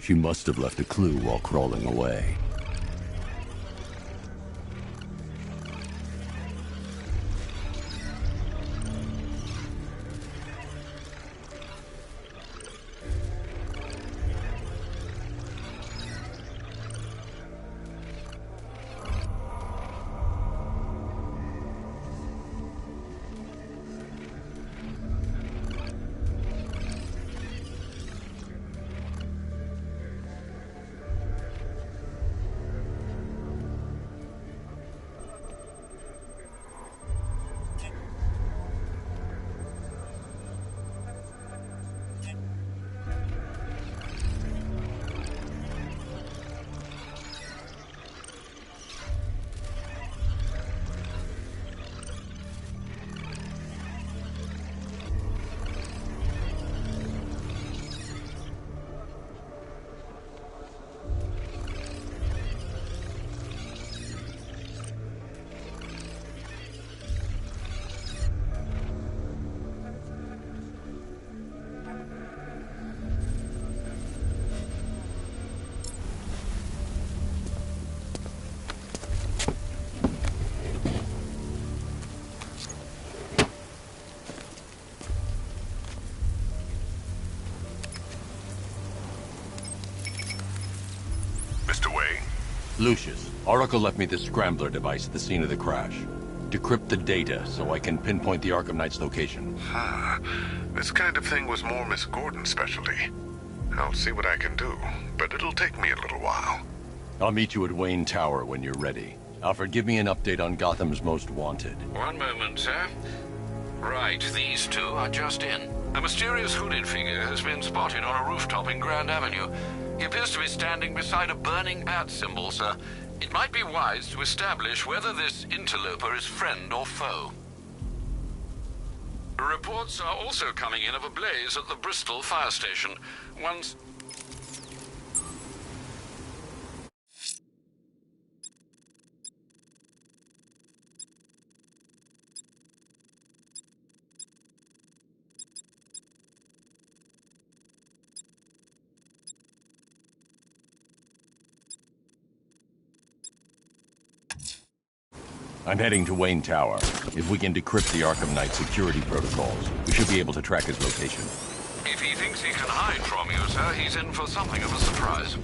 She must have left a clue while crawling away. Lucius, Oracle left me the scrambler device at the scene of the crash. Decrypt the data so I can pinpoint the Arkham Knight's location. This kind of thing was more Miss Gordon's specialty. I'll see what I can do, but it'll take me a little while. I'll meet you at Wayne Tower when you're ready. Alfred, give me an update on Gotham's Most Wanted. One moment, sir. Right, these two are just in. A mysterious hooded figure has been spotted on a rooftop in Grand Avenue. He appears to be standing beside a burning bat symbol, sir. It might be wise to establish whether this interloper is friend or foe. Reports are also coming in of a blaze at the Bristol fire station. Once... I'm heading to Wayne Tower. If we can decrypt the Arkham Knight security protocols, we should be able to track his location. If he thinks he can hide from you, sir, he's in for something of a surprise.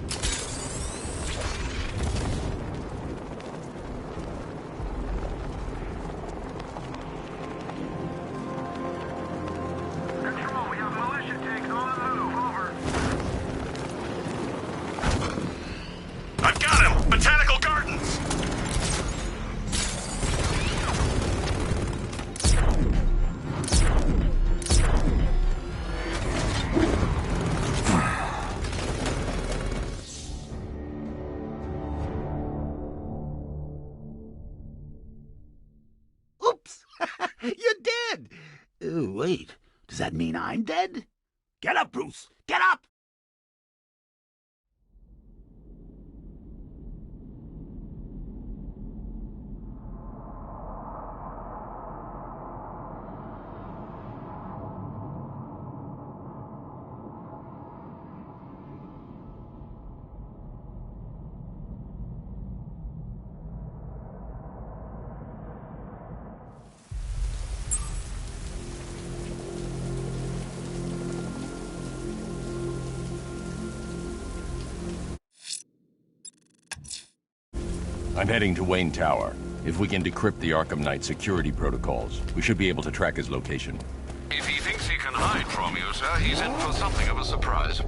I've got him! Botanical Gardens! Oops! You're dead! Wait, does that mean I'm dead? Get up, Bruce! Get up! I'm heading to Wayne Tower. If we can decrypt the Arkham Knight security protocols, we should be able to track his location. If he thinks he can hide from you, sir, he's in for something of a surprise.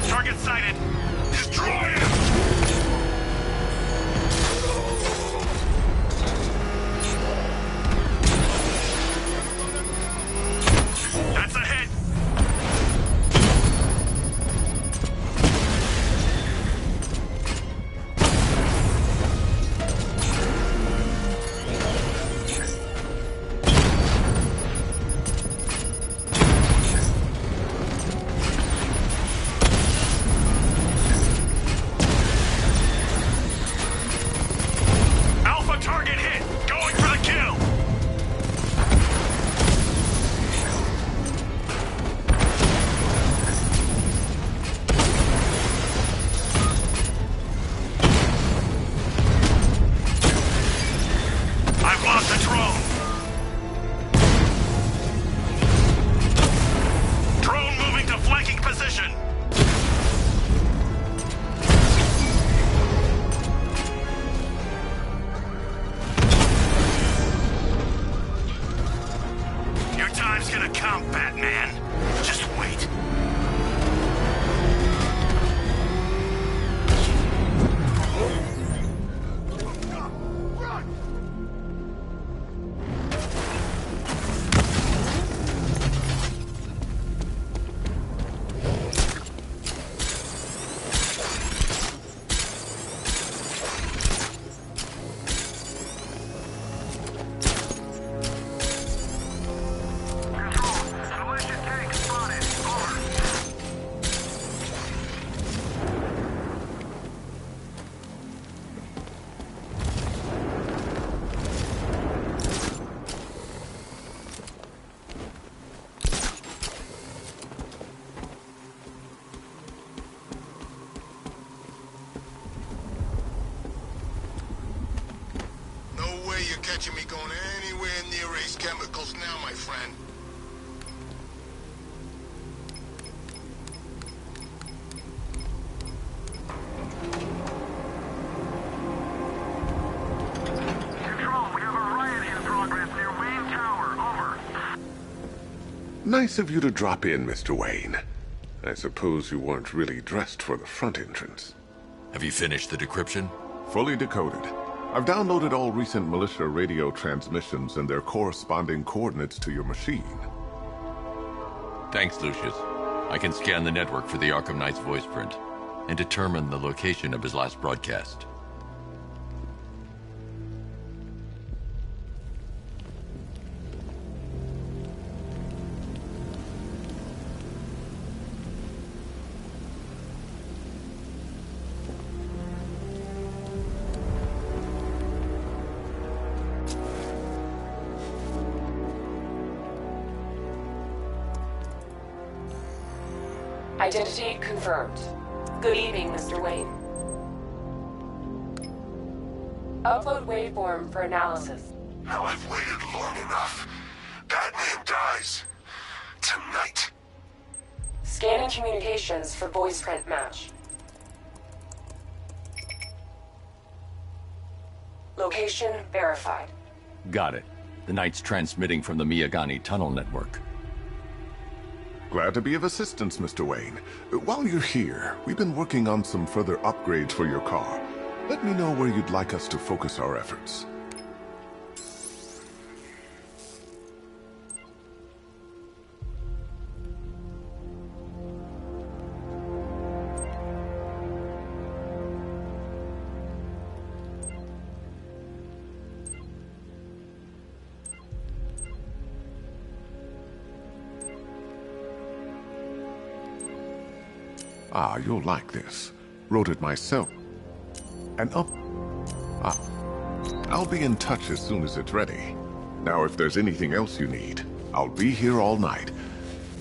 Target sighted! Destroy him! That's a hit! Alpha target hit! Going for the kill! I've lost the drone! Drone moving to flanking position! Your time's gonna come, Batman. Just wait. No way you're catching me going anywhere near Ace Chemicals now, my friend. Control, we have a riot in progress near Wayne Tower. Over. Nice of you to drop in, Mr. Wayne. I suppose you weren't really dressed for the front entrance. Have you finished the decryption? Fully decoded. I've downloaded all recent militia radio transmissions and their corresponding coordinates to your machine. Thanks, Lucius. I can scan the network for the Arkham Knight's voice print and determine the location of his last broadcast. Identity confirmed. Good evening, Mr. Wayne. Upload waveform for analysis. Now I've waited long enough. Batman dies. Tonight. Scanning communications for voice print match. Location verified. Got it. The Knight's transmitting from the Miyagani tunnel network. Glad to be of assistance, Mr. Wayne. While you're here, we've been working on some further upgrades for your car. Let me know where you'd like us to focus our efforts. Ah, you'll like this. Wrote it myself. And I'll be in touch as soon as it's ready. Now, if there's anything else you need, I'll be here all night.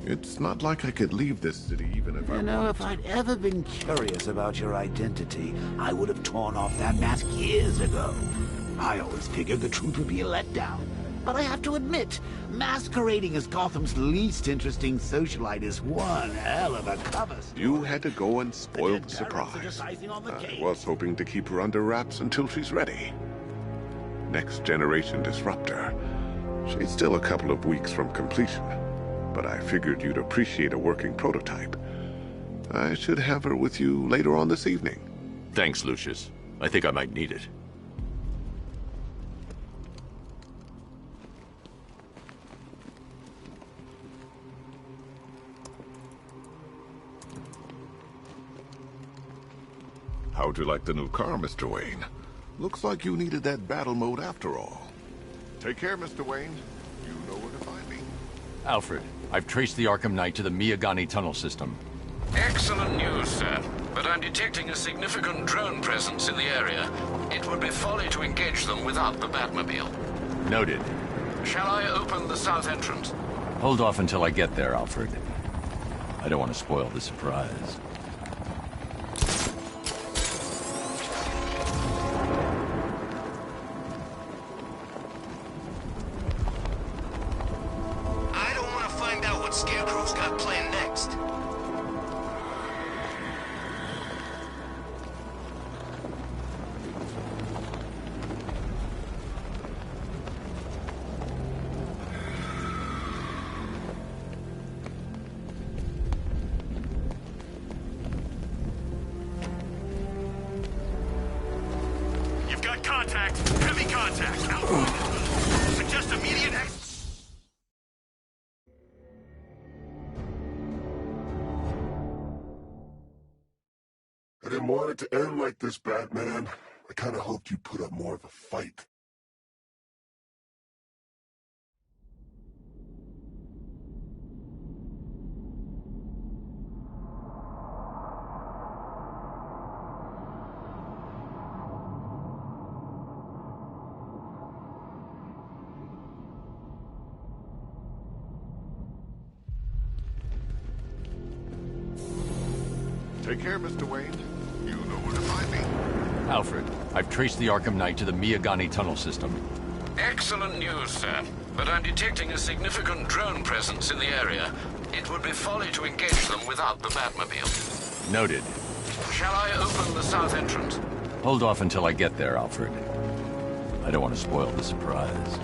It's not like I could leave this city even if I You know, if I'd ever been curious about your identity, I would have torn off that mask years ago. I always figured the truth would be a letdown. But I have to admit, masquerading as Gotham's least interesting socialite is one hell of a cover story. You had to go and spoil the surprise. I was hoping to keep her under wraps until she's ready. Next generation disruptor. She's still a couple of weeks from completion, but I figured you'd appreciate a working prototype. I should have her with you later on this evening. Thanks, Lucius. I think I might need it. How'd you like the new car, Mr. Wayne? Looks like you needed that battle mode after all. Take care, Mr. Wayne. You know where to find me. Alfred, I've traced the Arkham Knight to the Miyagani tunnel system. Excellent news, sir. But I'm detecting a significant drone presence in the area. It would be folly to engage them without the Batmobile. Noted. Shall I open the south entrance? Hold off until I get there, Alfred. I don't want to spoil the surprise. Scarecrow's got planned next. You've got contact. Heavy contact. Suggest immediate exit. I didn't want it to end like this, Batman. I kinda hoped you'd put up more of a fight. Take care, Mr. Wayne. You know where to find me. Alfred, I've traced the Arkham Knight to the Miyagani tunnel system. Excellent news, sir. But I'm detecting a significant drone presence in the area. It would be folly to engage them without the Batmobile. Noted. Shall I open the south entrance? Hold off until I get there, Alfred. I don't want to spoil the surprise.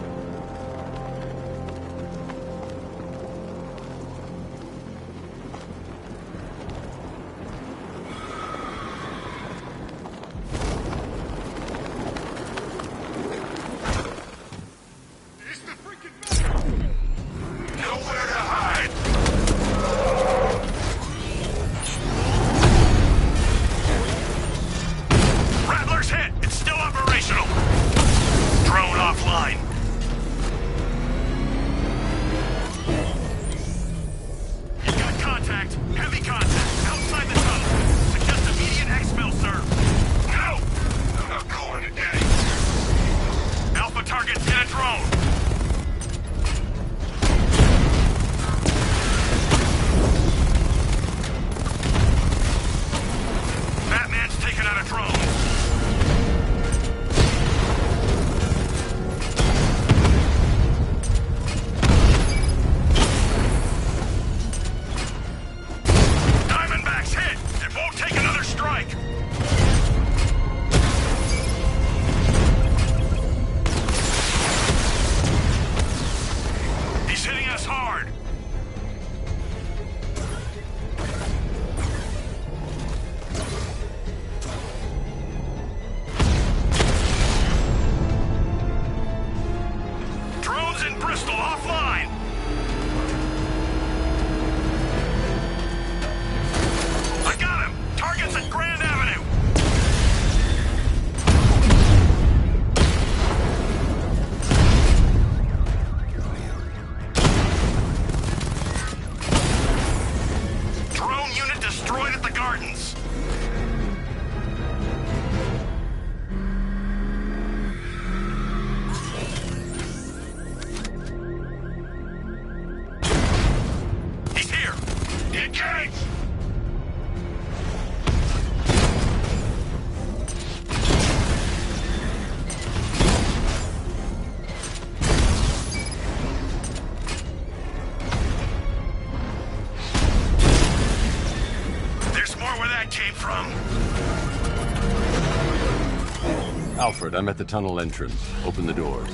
Alfred, I'm at the tunnel entrance. Open the doors.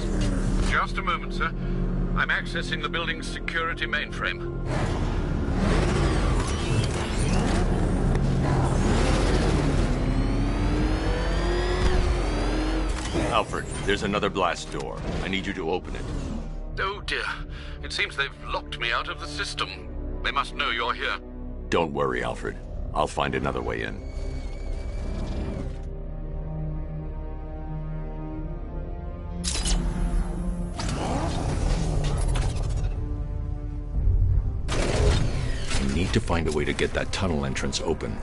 Just a moment, sir. I'm accessing the building's security mainframe. Alfred, there's another blast door. I need you to open it. Oh dear. It seems they've locked me out of the system. They must know you're here. Don't worry, Alfred. I'll find another way in. I need to find a way to get that tunnel entrance open.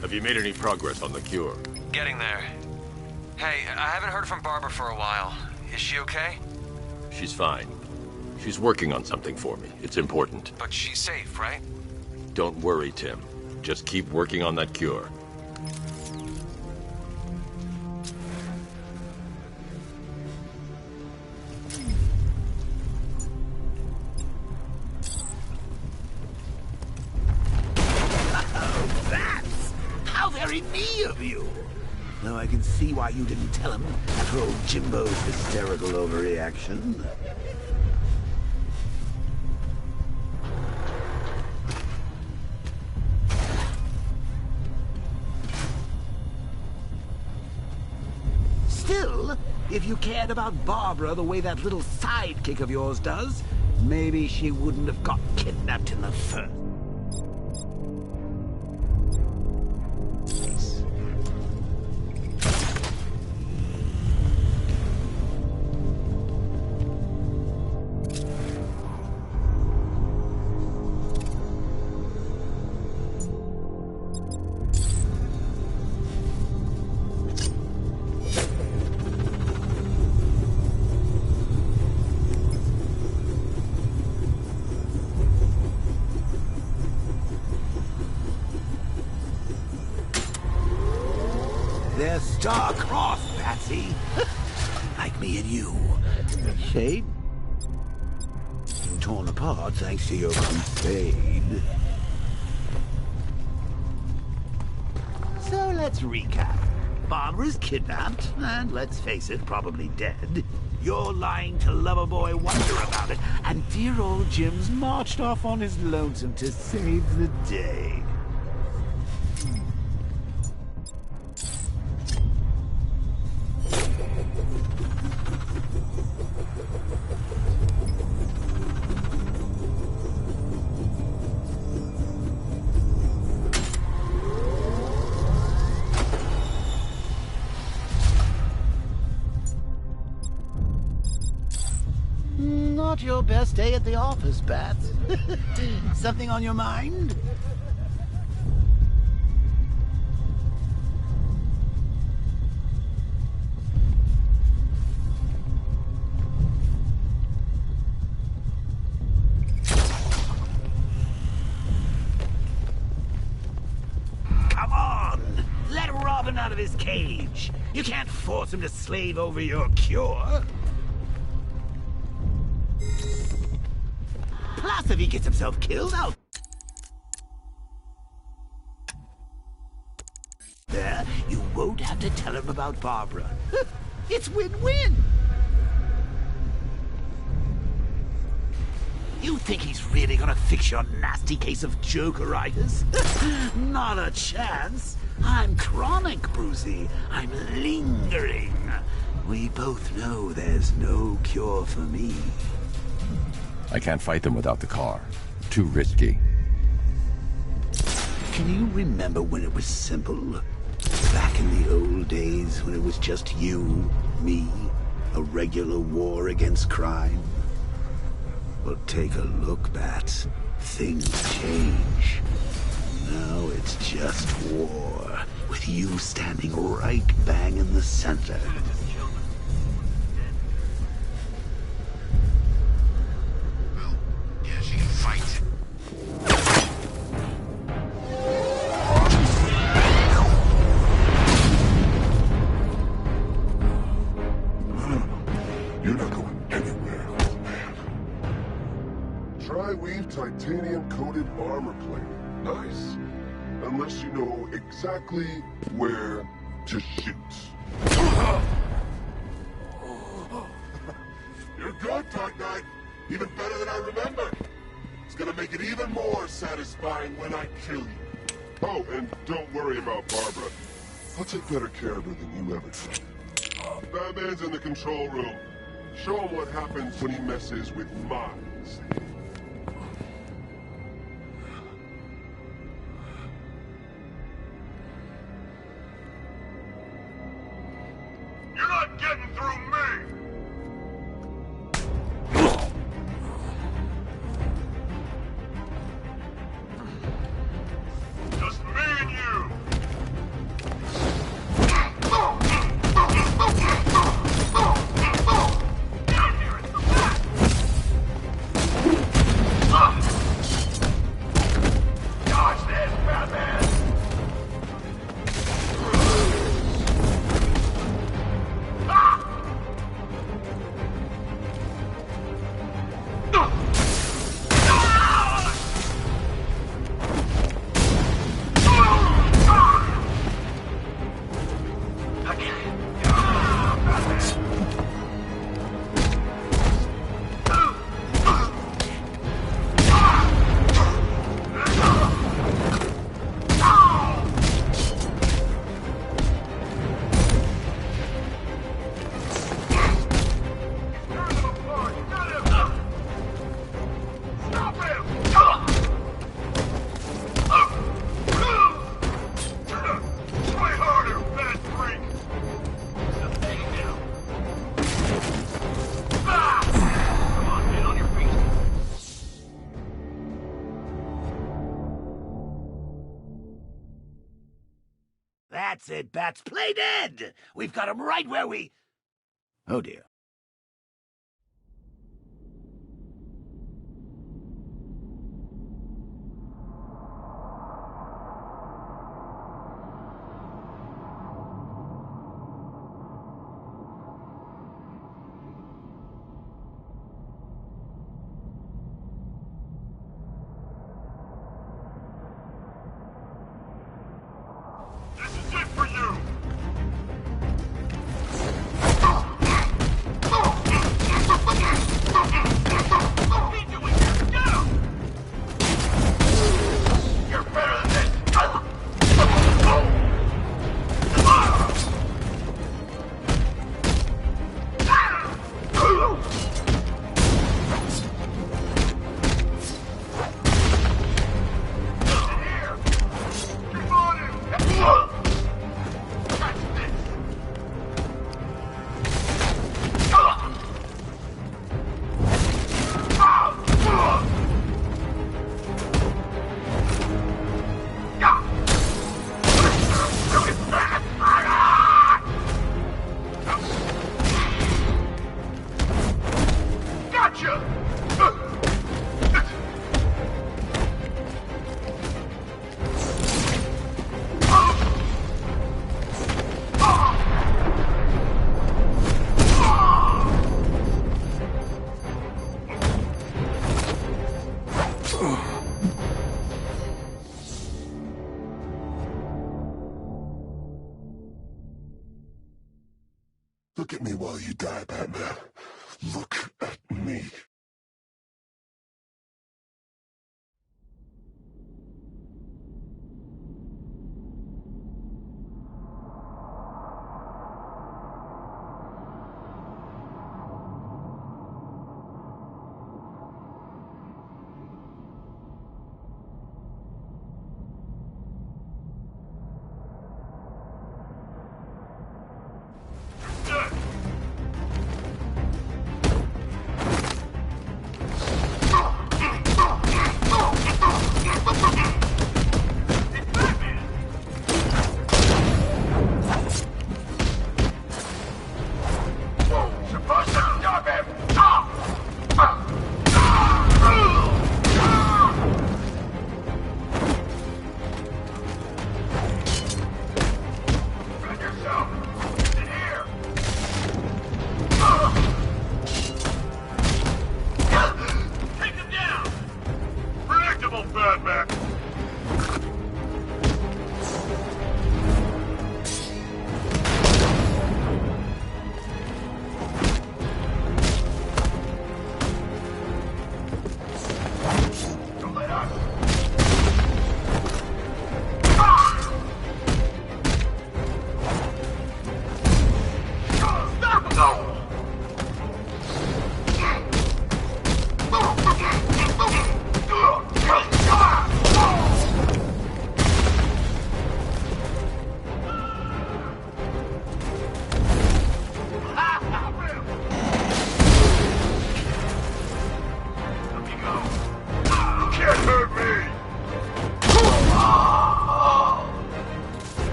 Have you made any progress on the cure? Getting there. Hey, I haven't heard from Barbara for a while. Is she okay? She's fine. She's working on something for me. It's important. But she's safe, right? Don't worry, Tim. Just keep working on that cure. Me of you. Though I can see why you didn't tell him after old Jimbo's hysterical overreaction. Still, if you cared about Barbara the way that little sidekick of yours does, maybe she wouldn't have got kidnapped in the first. They're star-crossed, Patsy. Like me and you. Shade? Torn apart thanks to your crusade. So let's recap. Barbara's kidnapped, and let's face it, probably dead. You're lying to Loverboy Wonder about it, and dear old Jim's marched off on his lonesome to save the day. Not your best day at the office, Bats. Something on your mind? Come on! Let Robin out of his cage. You can't force him to slave over your cure. Plus, if he gets himself killed out there, you won't have to tell him about Barbara. It's win-win. You think he's really gonna fix your nasty case of jokeritis? Not a chance. I'm chronic, Brucey. I'm lingering. We both know there's no cure for me. I can't fight them without the car. Too risky. Can you remember when it was simple? Back in the old days when it was just you, me, a regular war against crime? Well, take a look, Bats. Things change. Now it's just war, with you standing right bang in the center. Yeah, she can fight. You're not going anywhere, old man. Tri-weave titanium-coated armor plate. Nice. Unless you know exactly where to shoot. You're good, Dark Knight. Even better than I remember. It's gonna make it even more satisfying when I kill you. Oh, and don't worry about Barbara. I'll take better care of her than you ever did. Batman's in the control room. Show him what happens when he messes with minds. You're not getting through me! Just me and you! Down here at the back! Dodge this, Batman! That's it, Bats. Play dead! We've got him right where we... Oh, dear. This is it for you! Look at me while you die, Batman. Look at me.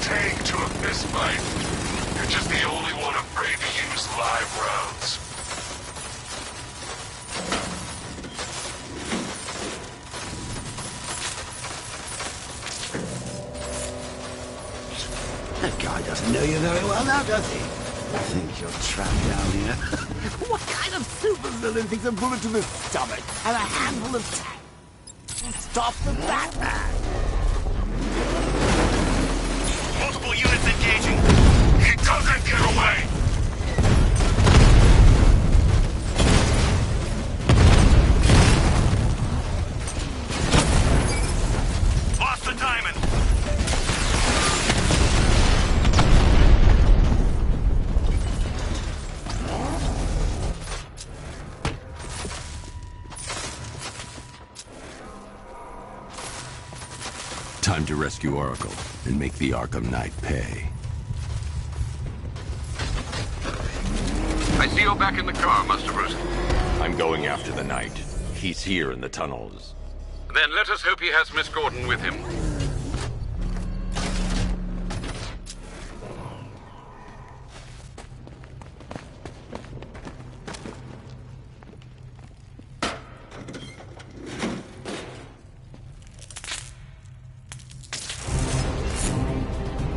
tank to a fistfight. You're just the only one afraid to use live rounds. That guy doesn't know you very well now, does he? I think you're trapped down here. What kind of supervillain thinks a bullet to the stomach and a handful of tank will stop the Batman? Multiple units engaging. He doesn't get away! Lost the diamond. Time to rescue Oracle and make the Arkham Knight pay. I see you're back in the car, Master Bruce. I'm going after the Knight. He's here in the tunnels. Then let us hope he has Miss Gordon with him.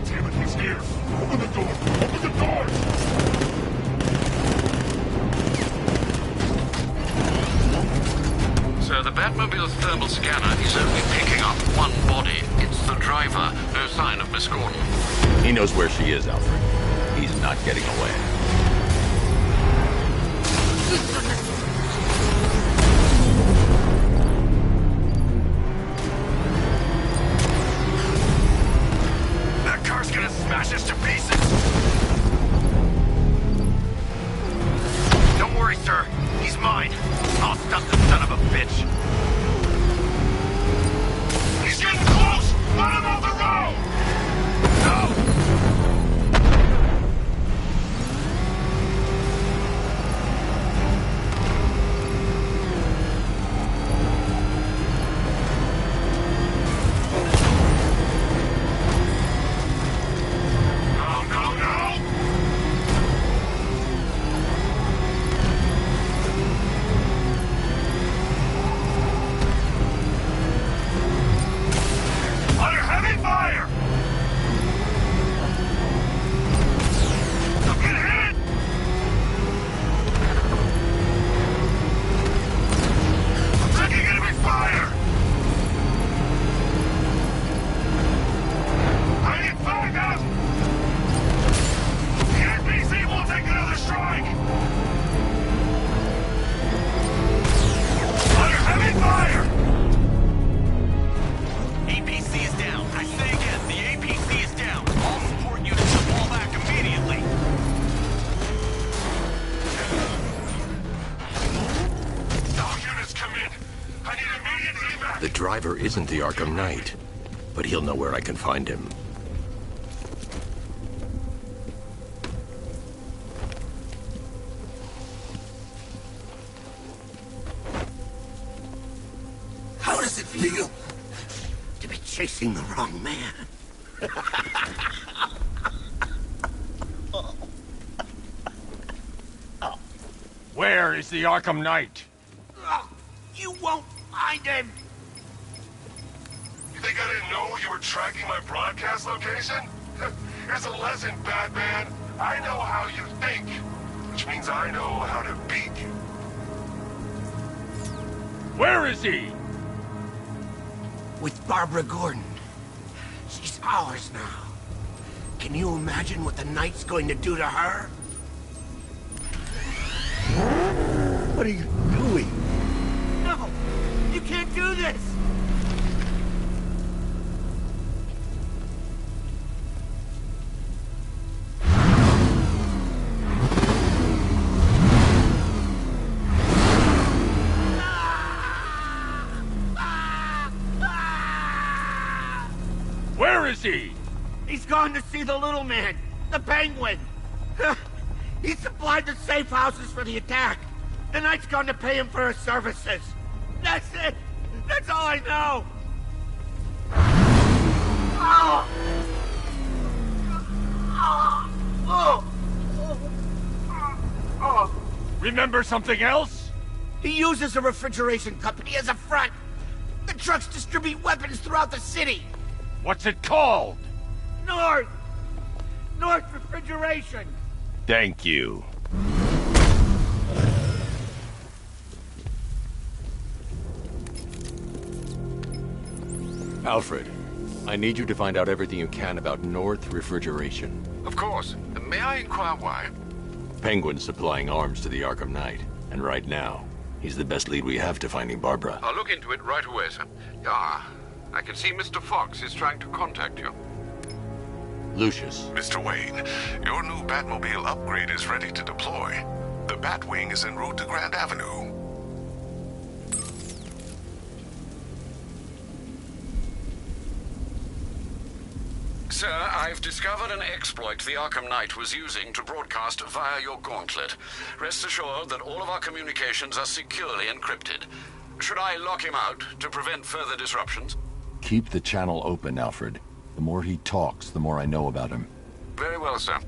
Damn it, he's here! Open the door! Open the door! Sir, the Batmobile's thermal scanner is only picking up one body. It's the driver. No sign of Miss Gordon. He knows where she is, Alfred. He's not getting away. That car's gonna smash us to pieces. Don't worry, sir. He's mine. I'll stop the son of a bitch. He's getting close! Let him off the road! No! No, no, no! Under heavy fire! I'm getting hit! I'm taking enemy fire! I need backup! The NPC will take another strike! Under heavy fire! APC is down. I say again, the APC is down. All support units to fall back immediately. All units come in. I need immediate evac. The driver isn't the Arkham Knight, but he'll know where I can find him. How does it feel to be chasing the wrong man? Where is the Arkham Knight? You won't find him! You think I didn't know you were tracking my broadcast location? Here's a lesson, Batman. I know how you think, which means I know how to beat you. Where is he? With Barbara Gordon. She's ours now. Can you imagine what the Knight's going to do to her? What are you doing? No! You can't do this! Where is he? He's gone to see the little man, the Penguin. He supplied the safe houses for the attack. The Knight's gone to pay him for his services. That's it. That's all I know. Oh! Remember something else? He uses a refrigeration company as a front. The trucks distribute weapons throughout the city. What's it called? North Refrigeration. Thank you. Alfred, I need you to find out everything you can about North Refrigeration. Of course. May I inquire why? Penguin's supplying arms to the Arkham Knight, and right now, he's the best lead we have to finding Barbara. I'll look into it right away, sir. Ah, I can see Mr. Fox is trying to contact you. Lucius. Mr. Wayne, your new Batmobile upgrade is ready to deploy. The Batwing is en route to Grand Avenue. Sir, I've discovered an exploit the Arkham Knight was using to broadcast via your gauntlet. Rest assured that all of our communications are securely encrypted. Should I lock him out to prevent further disruptions? Keep the channel open, Alfred. The more he talks, the more I know about him. Very well, sir.